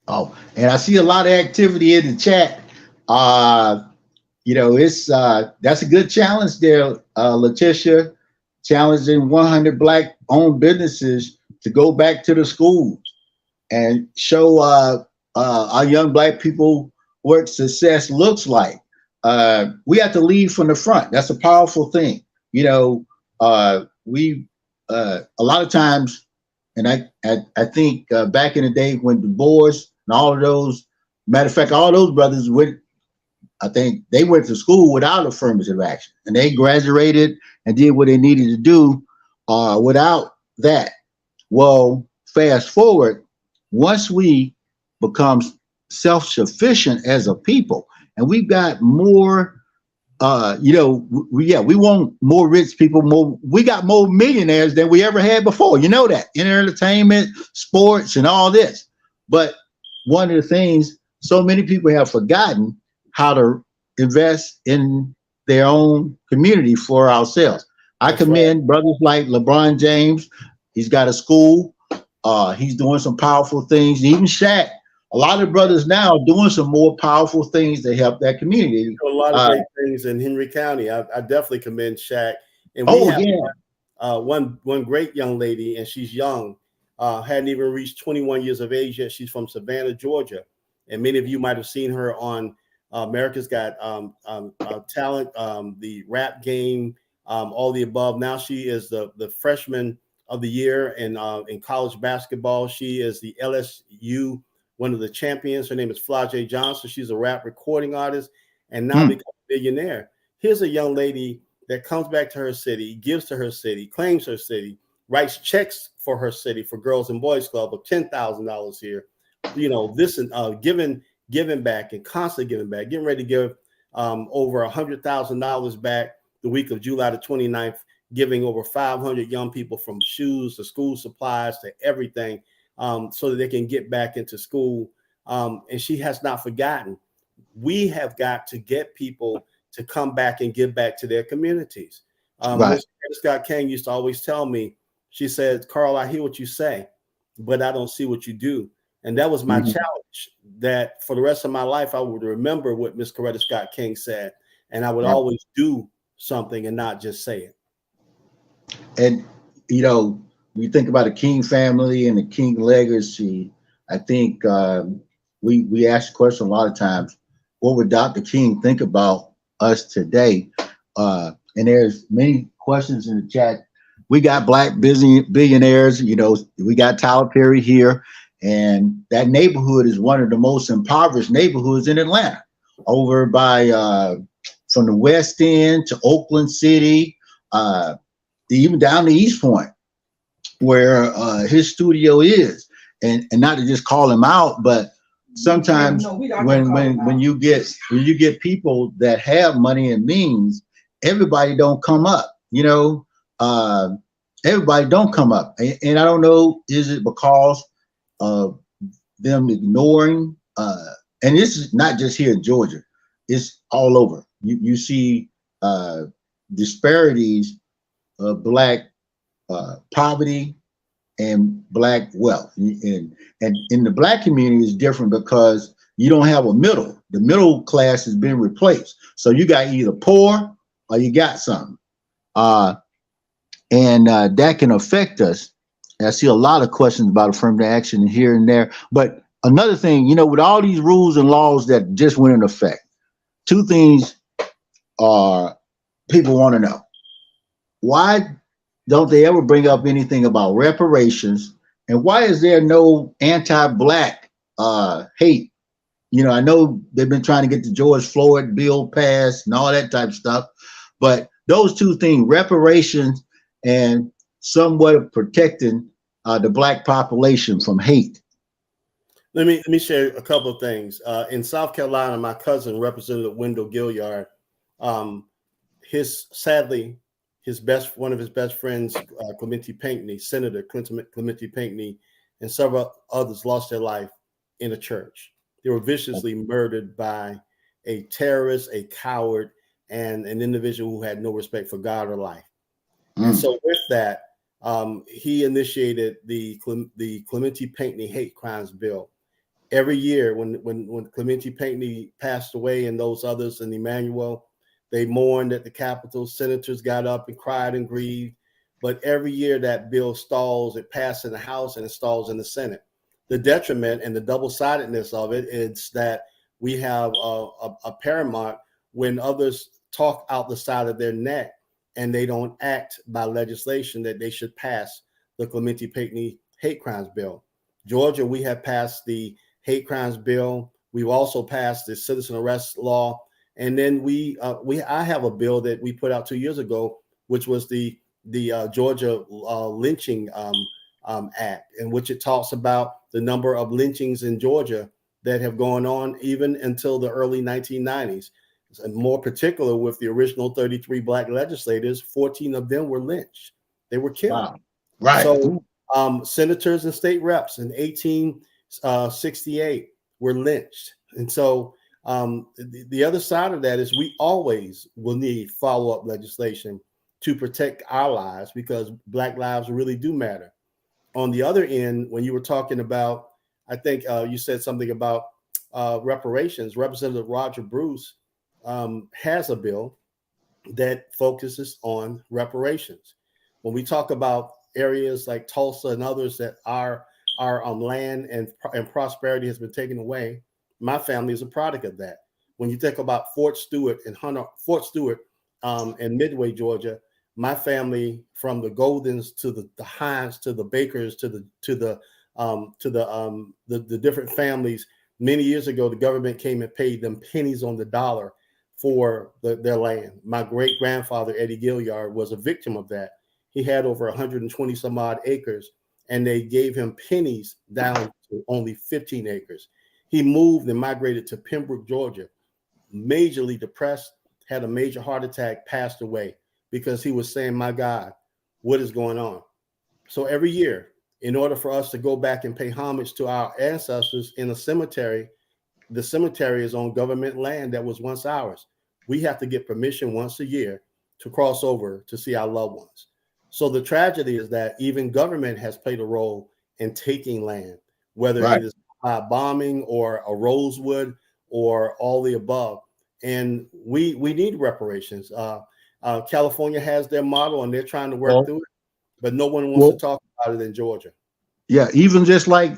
Oh, and I see a lot of activity in the chat. It's that's a good challenge there, Letitia, challenging 100 Black-owned businesses to go back to the schools and show our young Black people what success looks like. We have to lead from the front. That's a powerful thing. A lot of times, and I think back in the day when Du Bois and all of those, matter of fact, all those brothers I think they went to school without affirmative action, and they graduated and did what they needed to do without that. Well, fast forward, once we become self-sufficient as a people, and we've got more we want more rich people. We got more millionaires than we ever had before. You know that in entertainment, sports, and all this. But one of the things, so many people have forgotten how to invest in their own community for ourselves. I That's right. commend brothers like LeBron James. He's got a school. He's doing some powerful things. Even Shaq. A lot of brothers now are doing some more powerful things to help that community. A lot of great things in Henry County. I definitely commend Shaq. And we Oh have yeah. one great young lady, and she's young, hadn't even reached 21 years of age yet. She's from Savannah, Georgia, and many of you might have seen her on America's Got Talent, the rap game, all the above. Now she is the freshman of the year in college basketball. She is the LSU, one of the champions. Her name is Flajay Johnson. She's a rap recording artist and now become a billionaire. Here's a young lady that comes back to her city, gives to her city, claims her city, writes checks for her city for Girls and Boys Club of $10,000 here. This and giving back and constantly giving back, getting ready to give over $100,000 back the week of July the 29th, giving over 500 young people from shoes to school supplies to everything so that they can get back into school. And she has not forgotten. We have got to get people to come back and give back to their communities. Right. Ms. Scott King used to always tell me, she said, Carl, I hear what you say, but I don't see what you do. And that was my challenge, that for the rest of my life, I would remember what Miss Coretta Scott King said, and I would always do something and not just say it. And, we think about the King family and the King legacy. I think we ask the question a lot of times, what would Dr. King think about us today? And there's many questions in the chat. We got black billionaires, we got Tyler Perry here, and that neighborhood is one of the most impoverished neighborhoods in Atlanta, over by from the West End to Oakland City, even down to East Point, where his studio is. And not to just call him out, but sometimes when you get people that have money and means, everybody don't come up. Everybody don't come up, and I don't know, is it because of them ignoring? And this is not just here in Georgia; it's all over. You see disparities of black poverty and black wealth, and in the black community is different because you don't have a middle. The middle class has been replaced, so you got either poor or you got something. And that can affect us. I see a lot of questions about affirmative action here and there. But another thing, with all these rules and laws that just went into effect, two things are people want to know. Why don't they ever bring up anything about reparations? And why is there no anti-black hate? I know they've been trying to get the George Floyd bill passed and all that type of stuff. But those two things, reparations and somewhat of protecting the black population from hate. Let me share a couple of things. In South Carolina, my cousin, Representative Wendell Gilliard, one of his best friends, Clementi Pinckney, Senator Clementi Pinckney, and several others lost their life in a church. They were viciously murdered by a terrorist, a coward, and an individual who had no respect for God or life. And so with that, he initiated the Clementi Pinckney hate crimes bill. Every year when Clementi Pinckney passed away and those others in Emmanuel, they mourned at the Capitol. Senators got up and cried and grieved. But every year that bill stalls. It passed in the House and it stalls in the Senate. The detriment and the double-sidedness of it is that we have a paramount when others talk out the side of their neck and they don't act by legislation that they should pass the Clementi Pinckney hate crimes bill. Georgia, we have passed the hate crimes bill. We've also passed the citizen arrest law. And then I have a bill that we put out 2 years ago, which was the Georgia lynching act, in which it talks about the number of lynchings in Georgia that have gone on even until the early 1990s. and more particular with the original 33 black legislators, 14 of them were lynched. They were killed. Wow. Right. So senators and state reps in 1868 were lynched. And so the other side of that is we always will need follow-up legislation to protect our lives, because black lives really do matter. On the other end, when you were talking about, I think you said something about reparations. Representative Roger Bruce has a bill that focuses on reparations. When we talk about areas like Tulsa and others that our land and prosperity has been taken away, my family is a product of that. When you think about Fort Stewart and Midway, Georgia, my family, from the Goldens to the Hines to the Bakers to the different families, many years ago, the government came and paid them pennies on the dollar for their land. My great grandfather, Eddie Gilliard, was a victim of that. He had over 120 some odd acres, and they gave him pennies down to only 15 acres. He moved and migrated to Pembroke, Georgia, majorly depressed, had a major heart attack, passed away, because he was saying, my God, what is going on? So every year, in order for us to go back and pay homage to our ancestors in a cemetery, the cemetery is on government land that was once ours. We have to get permission once a year to cross over to see our loved ones. So the tragedy is that even government has played a role in taking land, whether it is bombing or a Rosewood or all the above. And we need reparations. California has their model and they're trying to work through it, but no one wants to talk about it in Georgia. Yeah, even just like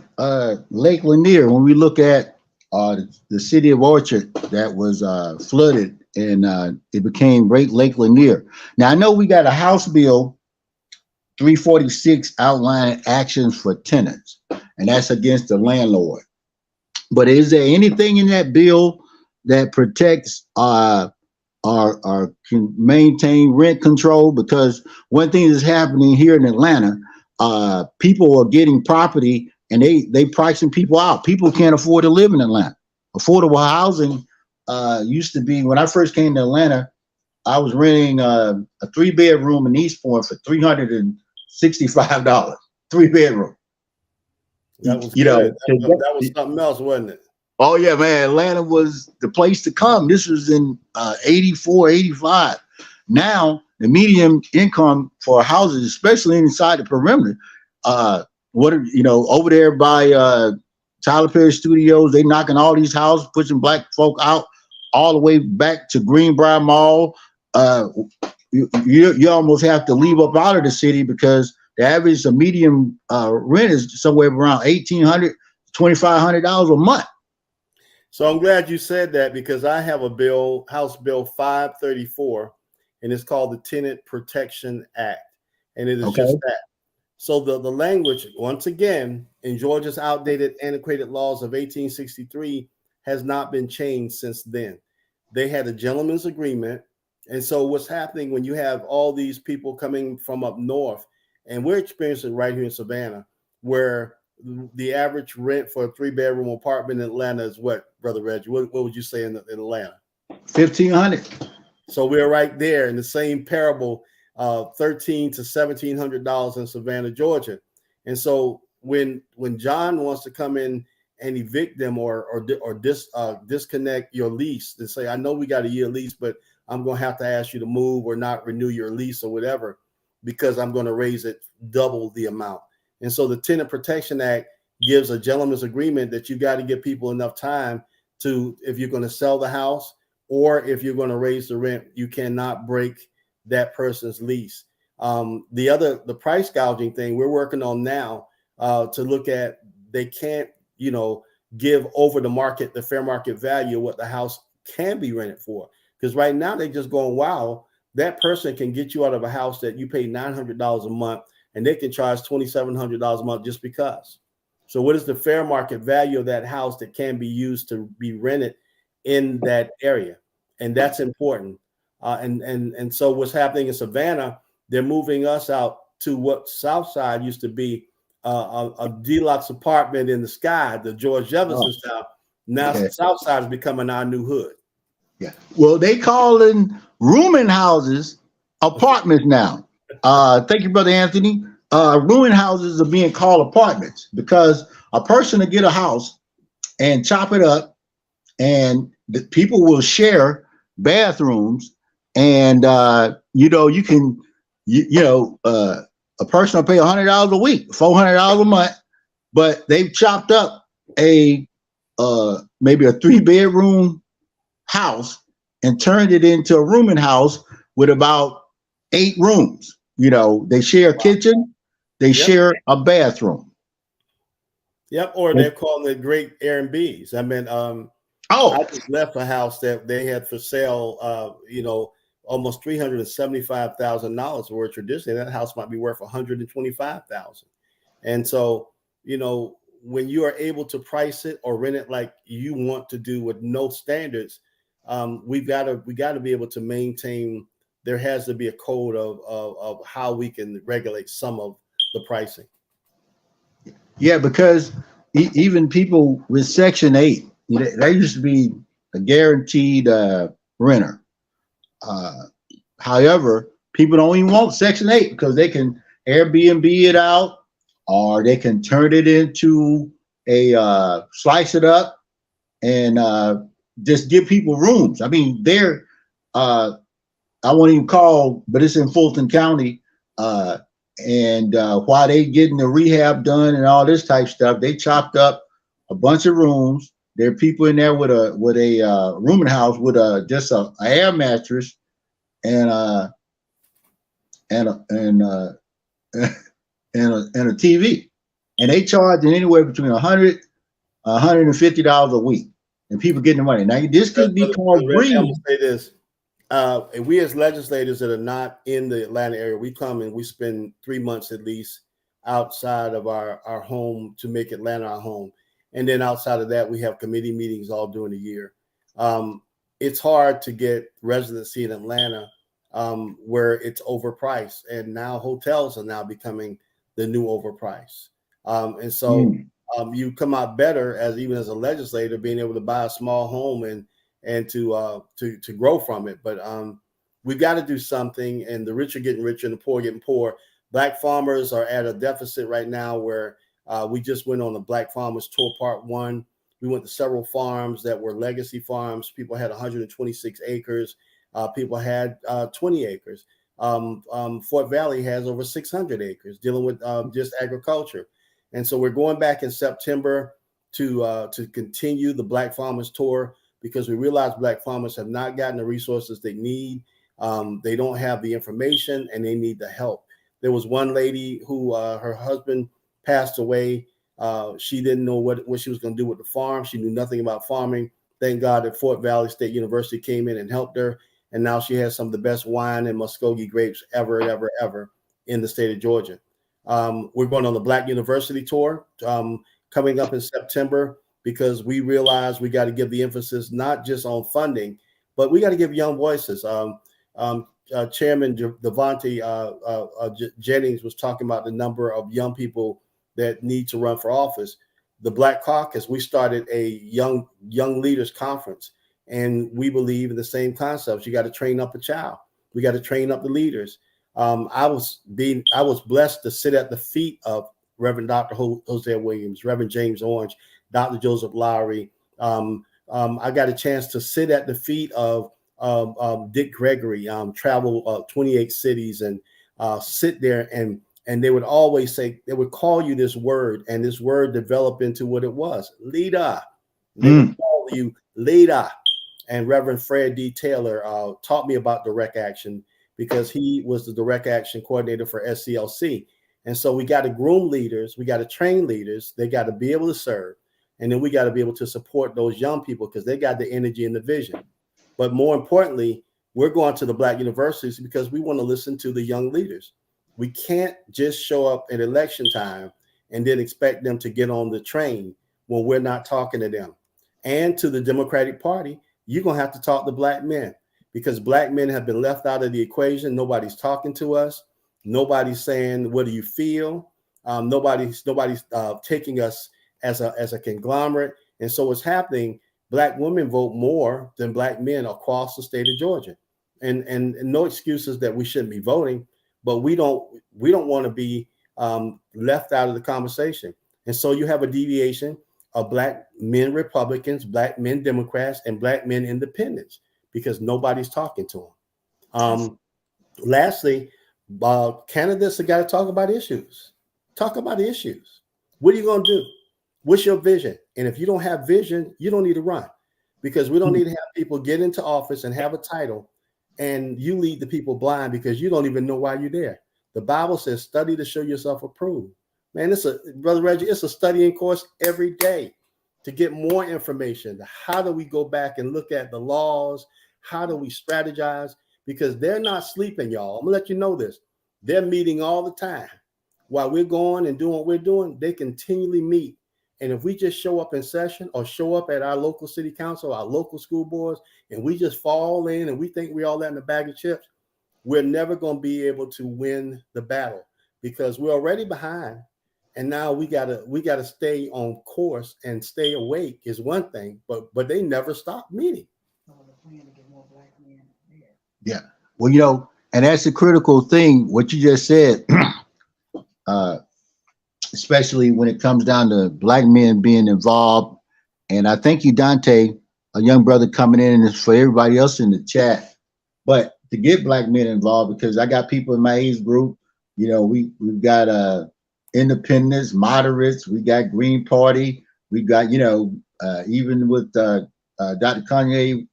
Lake Lanier, when we look at the city of Orchard that was flooded and it became Lake Lanier. Now, I know we got a House Bill 346 outlining actions for tenants, and that's against the landlord. But is there anything in that bill that protects can maintain rent control? Because one thing that's happening here in Atlanta, people are getting property and they pricing people out. People can't afford to live in Atlanta. Affordable housing used to be, when I first came to Atlanta, I was renting a 3-bedroom in East Point for $365, 3-bedroom. That was that was something else, wasn't it? Oh yeah, man, Atlanta was the place to come. This was in 84, 85. Now the median income for houses, especially inside the perimeter, over there by Tyler Perry Studios, they knocking all these houses, pushing black folk out all the way back to Greenbrier Mall. You almost have to leave up out of the city because the average median rent is somewhere around $1,800 to $2,500 a month. So I'm glad you said that, because I have a bill, House Bill 534, and it's called the Tenant Protection Act. And it is just that. So the language, once again, in Georgia's outdated, antiquated laws of 1863 has not been changed since then. They had a gentleman's agreement. And so what's happening when you have all these people coming from up north, and we're experiencing right here in Savannah, where the average rent for a 3-bedroom apartment in Atlanta is what, Brother Reggie? What would you say in Atlanta? $1,500. So we're right there in the same parable, $1,300 to $1,700 in Savannah, Georgia. And so when John wants to come in and evict them or disconnect your lease and say, I know we got a year lease, but I'm going to have to ask you to move or not renew your lease or whatever, because I'm going to raise it double the amount. And so the Tenant Protection Act gives a gentleman's agreement that you got to give people enough time to, if you're going to sell the house or if you're going to raise the rent, you cannot break that person's lease. The price gouging thing we're working on now to look at, they can't, give over the market, the fair market value of what the house can be rented for. Because right now they're just going, wow, that person can get you out of a house that you pay $900 a month, and they can charge $2,700 a month just because. So what is the fair market value of that house that can be used to be rented in that area? And that's important. And so what's happening in Savannah, they're moving us out to what Southside used to be a deluxe apartment in the sky, the George Jefferson style. Now Southside is becoming our new hood. Yeah. Well, they calling rooming houses apartments now. Thank you, Brother Anthony. Rooming houses are being called apartments because a person to get a house and chop it up, and the people will share bathrooms, and you can, a person will pay $100 a week, $400 a month, but they've chopped up a maybe a 3-bedroom house and turned it into a rooming house with about 8 rooms. They share a kitchen, they share a bathroom. Yep, or they're calling it great Airbnbs. I mean, I just left a house that they had for sale, almost $375,000, where traditionally that house might be worth $125,000. And so, when you are able to price it or rent it like you want to do with no standards, we got to be able to maintain. There has to be a code of how we can regulate some of the pricing. Yeah, because even people with Section 8, they used to be a guaranteed renter. However, people don't even want Section 8 because they can Airbnb it out, or they can turn it into a slice it up and just give people rooms. I mean, I won't even call, but it's in Fulton County. And while they getting the rehab done and all this type stuff, they chopped up a bunch of rooms. There are people in there with a rooming house with just a air mattress and a TV, and they charging anywhere between $150 a week, and people getting the money. Now this could be called greed. I will say this. And we as legislators that are not in the Atlanta area, we come and we spend 3 months at least outside of our home to make Atlanta our home. And then outside of that, we have committee meetings all during the year. It's hard to get residency in Atlanta where it's overpriced. And now hotels are now becoming the new overprice. And so you come out better even as a legislator, being able to buy a small home and to grow from it. But we've got to do something, and the rich are getting richer and the poor are getting poor. Black farmers are at a deficit right now where we just went on the Black Farmers Tour Part 1. We went to several farms that were legacy farms. People had 126 acres. People had 20 acres. Fort Valley has over 600 acres dealing with just agriculture. And so we're going back in September to continue the Black Farmers Tour, because we realize Black farmers have not gotten the resources they need. They don't have the information, and they need the help. There was one lady who her husband passed away. She didn't know what she was going to do with the farm. She knew nothing about farming. Thank God that Fort Valley State University came in and helped her. And now she has some of the best wine and Muskogee grapes ever in the state of Georgia. We're going on the Black University Tour coming up in September, because we realize we got to give the emphasis not just on funding, but we got to give young voices. Chairman Devontae Jennings was talking about the number of young people that need to run for office. The Black Caucus, we started a young leaders conference, and we believe in the same concepts. You got to train up a child. We got to train up the leaders. I was blessed to sit at the feet of Reverend Dr. Hosea Williams, Reverend James Orange, Dr. Joseph Lowry. I got a chance to sit at the feet of Dick Gregory, travel 28 cities, and sit there, and they would always say, they would call you this word, and this word developed into what it was, leader. They would call you leader. And Reverend Fred D. Taylor taught me about direct action, because he was the direct action coordinator for SCLC. And so we got to groom leaders, we got to train leaders, they got to be able to serve. And then we got to be able to support those young people, because they got the energy and the vision. But more importantly, we're going to the Black universities because we want to listen to the young leaders. We can't just show up at election time and then expect them to get on the train when we're not talking to them. And to the Democratic Party, you're going to have to talk to Black men, because Black men have been left out of the equation. Nobody's talking to us. Nobody's saying, what do you feel? Nobody's taking us as a conglomerate. And so what's happening, Black women vote more than black men across the state of Georgia. And no excuses that we shouldn't be voting, but we don't want to be left out of the conversation. And so you have a deviation of black men Republicans, black men Democrats, and black men independents because nobody's talking to them. Lastly, candidates have got to talk about issues. Talk about issues. What are you going to do? What's your vision? And if you don't have vision, you don't need to run, because we don't need to have people get into office and have a title and you lead the people blind because you don't even know why you're there. The Bible says, study to show yourself approved. Man, Brother Reggie, it's a studying course every day to get more information. How do we go back and look at the laws? How do we strategize? Because they're not sleeping, y'all. I'm gonna let you know this. They're meeting all the time. While we're going and doing what we're doing, they continually meet. And if we just show up in session or show up at our local city council, our local school boards, and we just fall in and we think we all that in a bag of chips, we're never going to be able to win the battle because we're already behind. And now we gotta stay on course and stay awake is one thing, but they never stop meeting. Yeah. Well, and that's a critical thing, what you just said, especially when it comes down to black men being involved. And I thank you, Dante, a young brother coming in, and for everybody else in the chat. But to get black men involved, because I got people in my age group, we've got independents, moderates, we got Green Party, we got, even with Dr. Kanye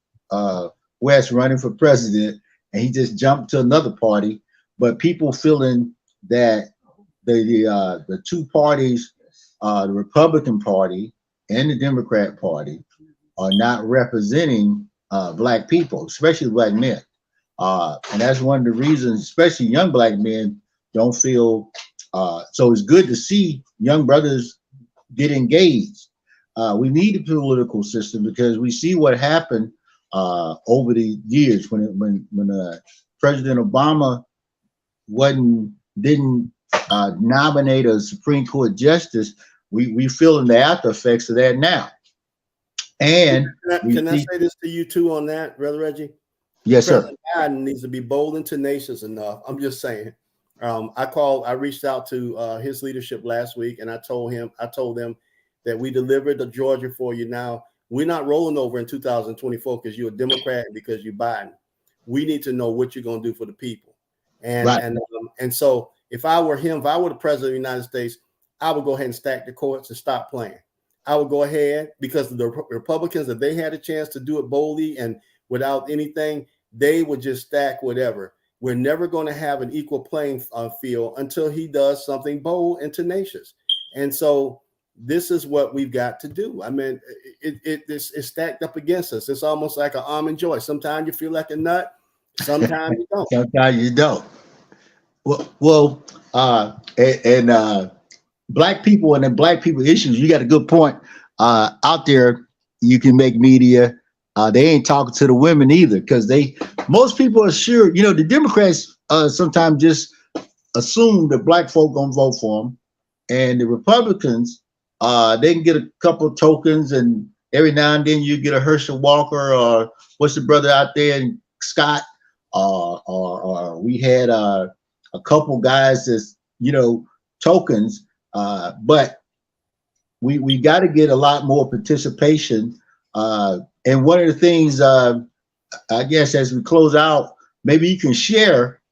West running for president, and he just jumped to another party. But people feeling that the two parties, the Republican Party and the Democrat Party, are not representing black people, especially black men. And that's one of the reasons, especially young black men don't feel. So it's good to see young brothers get engaged. We need a political system because we see what happened over the years when President Obama didn't nominate a Supreme Court justice. We feeling the after effects of that now. And can I say this to you too on that, Brother Reggie? Yes, President sir. Biden needs to be bold and tenacious enough. I'm just saying. I reached out to his leadership last week, and I told them that we delivered the Georgia for you. Now we're not rolling over in 2024 because you're a Democrat and because you're Biden. We need to know what you're going to do for the people. And right. and so if I were him, if I were the president of the United States, I would go ahead and stack the courts and stop playing. I would go ahead, because the Republicans, if they had a chance to do it boldly and without anything, they would just stack whatever. We're never going to have an equal playing field until he does something bold and tenacious. And so this is what we've got to do. I mean, it's stacked up against us. It's almost like an almond joy. Sometimes you feel like a nut. Sometimes you don't. Sometimes you don't. Well, black people and the black people issues, you got a good point. Out there, you can make media. They ain't talking to the women either, because most people are sure, the Democrats sometimes just assume that black folk gonna vote for them, and the Republicans, they can get a couple of tokens, and every now and then you get a Herschel Walker, or what's the brother out there, and Scott, or we had a couple guys that's tokens, but we got to get a lot more participation. And one of the things, I guess, as we close out, maybe you can share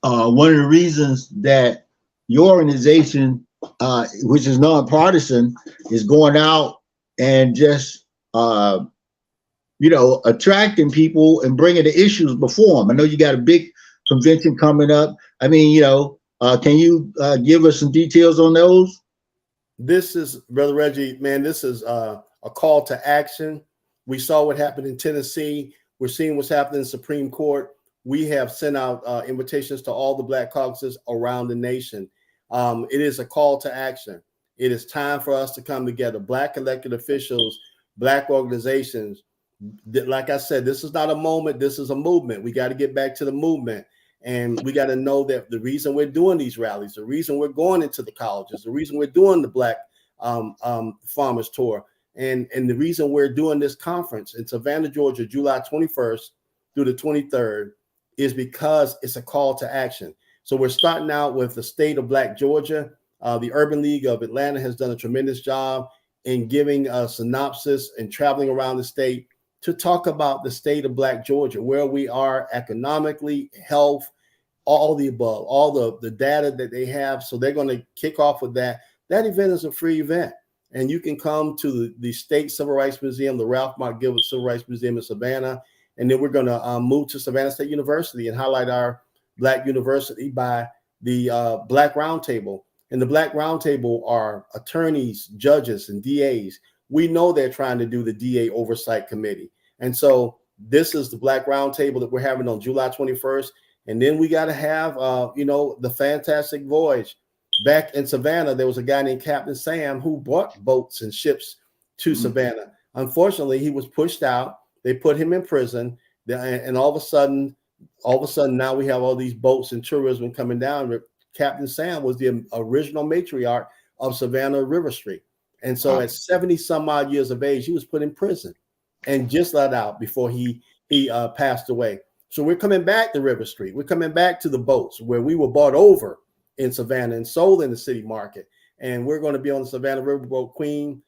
one of the reasons that your organization, which is nonpartisan, is going out and just, attracting people and bringing the issues before them. I know you got a big convention coming up. I mean, can you give us some details on those? This is, Brother Reggie, man, this is a call to action. We saw what happened in Tennessee. We're seeing what's happening in the Supreme Court. We have sent out invitations to all the black caucuses around the nation. It is a call to action. It is time for us to come together. Black elected officials, black organizations. Like I said, this is not a moment. This is a movement. We got to get back to the movement. And we got to know that the reason we're doing these rallies, the reason we're going into the colleges, the reason we're doing the Black Farmers Tour, And the reason we're doing this conference in Savannah, Georgia, July 21st through the 23rd is because it's a call to action. So we're starting out with the state of Black Georgia. The Urban League of Atlanta has done a tremendous job in giving a synopsis and traveling around the state to talk about the state of Black Georgia, where we are economically, health, all the above, all the data that they have. So they're going to kick off with that. That event is a free event. And you can come to the State Civil Rights Museum, the Ralph Mark Gilbert Civil Rights Museum in Savannah. And then we're going to move to Savannah State University and highlight our Black university by the Black Roundtable. And the Black Roundtable are attorneys, judges, and DAs. We know they're trying to do the DA Oversight Committee. And so this is the Black Roundtable that we're having on July 21st. And then we got to have, the Fantastic Voyage. Back in Savannah, there was a guy named Captain Sam who brought boats and ships to Savannah. Unfortunately, he was pushed out. They put him in prison. And all of a sudden, now we have all these boats and tourism coming down. Captain Sam was the original matriarch of Savannah River Street. And so at 70 some odd years of age, he was put in prison and just let out before he passed away. So we're coming back to River Street. We're coming back to the boats where we were bought over in Savannah and sold in the city market. And we're going to be on the Savannah Riverboat Queen,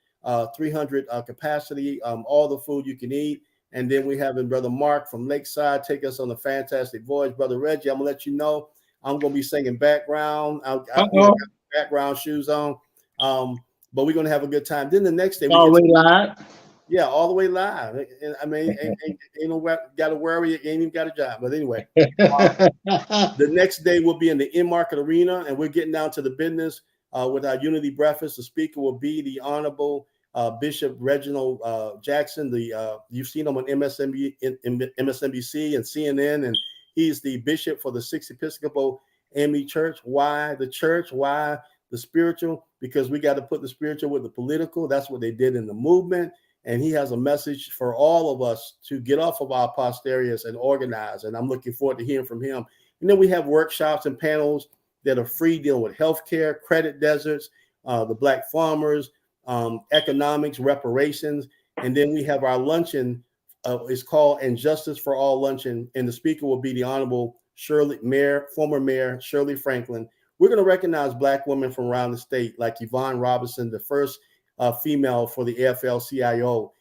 300 capacity, all the food you can eat. And then we having Brother Mark from Lakeside take us on the Fantastic Voyage. Brother Reggie, I'm going to let you know, I'm going to be singing background. I got background shoes on. But we're going to have a good time. Then the next day, all the way live. Yeah, all the way live. I mean, ain't got to worry. You ain't even got a job. But anyway, the next day we'll be in the in-market arena, and we're getting down to the business with our Unity Breakfast. The speaker will be the Honorable Bishop Reginal Jackson. You've seen him on MSNBC and CNN, and he's the bishop for the Sixth Episcopal AME Church. Why the church? Why the spiritual? Because we got to put the spiritual with the political. That's what they did in the movement. And he has a message for all of us to get off of our posteriors and organize. And I'm looking forward to hearing from him. And then we have workshops and panels that are free, dealing with healthcare, credit deserts, the Black farmers, economics, reparations. And then we have our luncheon. It's called Injustice for All Luncheon. And the speaker will be the Honorable former Mayor Shirley Franklin. We're going to recognize Black women from around the state, like Yvonne Robinson, the first female for the AFL-CIO,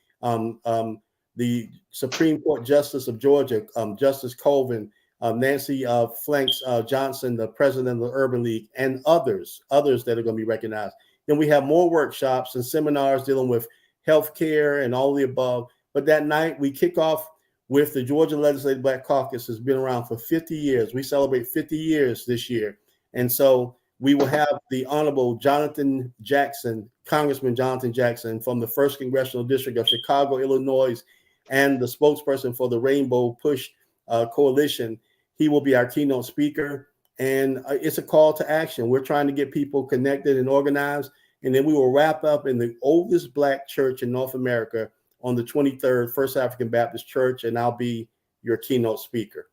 the Supreme Court Justice of Georgia, Justice Colvin, Nancy Flanks Johnson, the president of the Urban League, and others that are going to be recognized. Then we have more workshops and seminars dealing with healthcare and all the above. But that night we kick off with the Georgia Legislative Black Caucus. Has been around for 50 years. We celebrate 50 years this year. And so we will have the Honorable Jonathan Jackson, Congressman Jonathan Jackson from the 1st Congressional District of Chicago, Illinois, and the spokesperson for the Rainbow Push Coalition. He will be our keynote speaker. And it's a call to action. We're trying to get people connected and organized. And then we will wrap up in the oldest Black church in North America on the 23rd, First African Baptist Church. And I'll be your keynote speaker.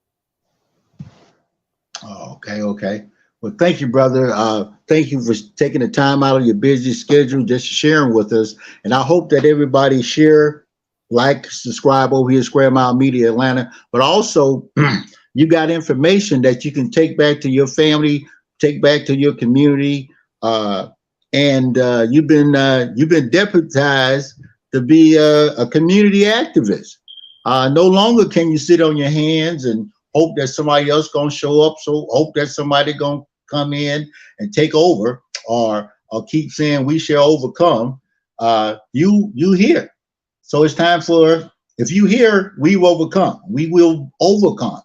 Oh, okay. Well, thank you, brother. Thank you for taking the time out of your busy schedule, just sharing with us. And I hope that everybody share, like, subscribe over here at Square Mile Media Atlanta. But also, you got information that you can take back to your family, take back to your community, and you've been deputized to be a community activist. No longer can you sit on your hands and hope that somebody else gonna show up. So hope that somebody gonna come in and take over, or keep saying we shall overcome. You here. So it's time for, if you here, we will overcome. We will overcome.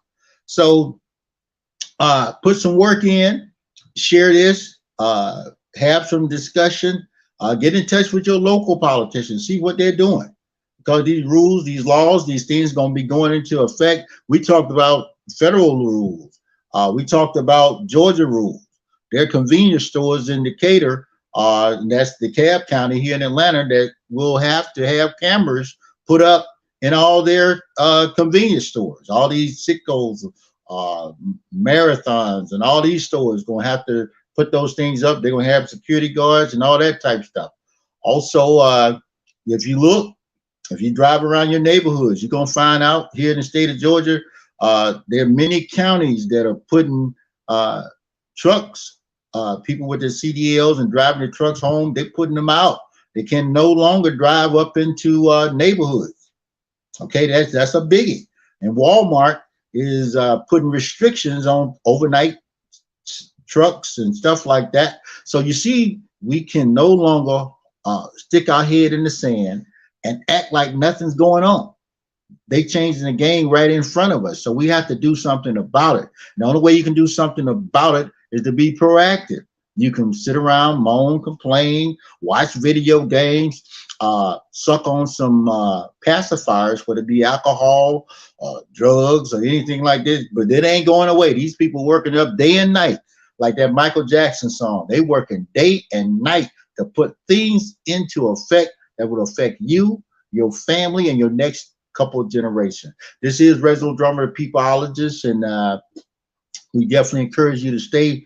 So put some work in, share this, have some discussion, get in touch with your local politicians, see what they're doing. Because these rules, these laws, these things going to be going into effect. We talked about federal rules. We talked about Georgia rules. There are convenience stores in Decatur, and that's DeKalb County here in Atlanta, that will have to have cameras put up in all their convenience stores. All these Sitkos, Marathons, and all these stores going to have to put those things up. They're going to have security guards and all that type of stuff. Also, if you look, if you drive around your neighborhoods, you're gonna find out here in the state of Georgia, there are many counties that are putting trucks, people with their CDLs and driving their trucks home. They're putting them out. They can no longer drive up into neighborhoods. Okay, that's a biggie. And Walmart is putting restrictions on overnight trucks and stuff like that. So you see, we can no longer stick our head in the sand and act like nothing's going on. They changing the game right in front of us. So we have to do something about it. The only way you can do something about it is to be proactive. You can sit around, moan, complain, watch video games, suck on some pacifiers, whether it be alcohol, drugs, or anything like this, but it ain't going away. These people working up day and night, like that Michael Jackson song. They working day and night to put things into effect that would affect you, your family, and your next couple of generations. This is Reginal Drummer, peopleologist, and we definitely encourage you to stay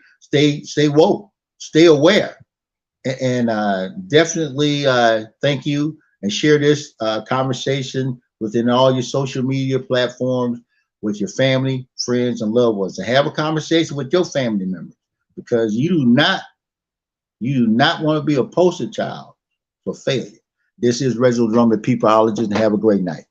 woke, stay aware, and definitely thank you, and share this conversation within all your social media platforms with your family, friends, and loved ones, and have a conversation with your family members, because you do not want to be a poster child for failure. This is Reginal Drummer, peopleologist, and have a great night.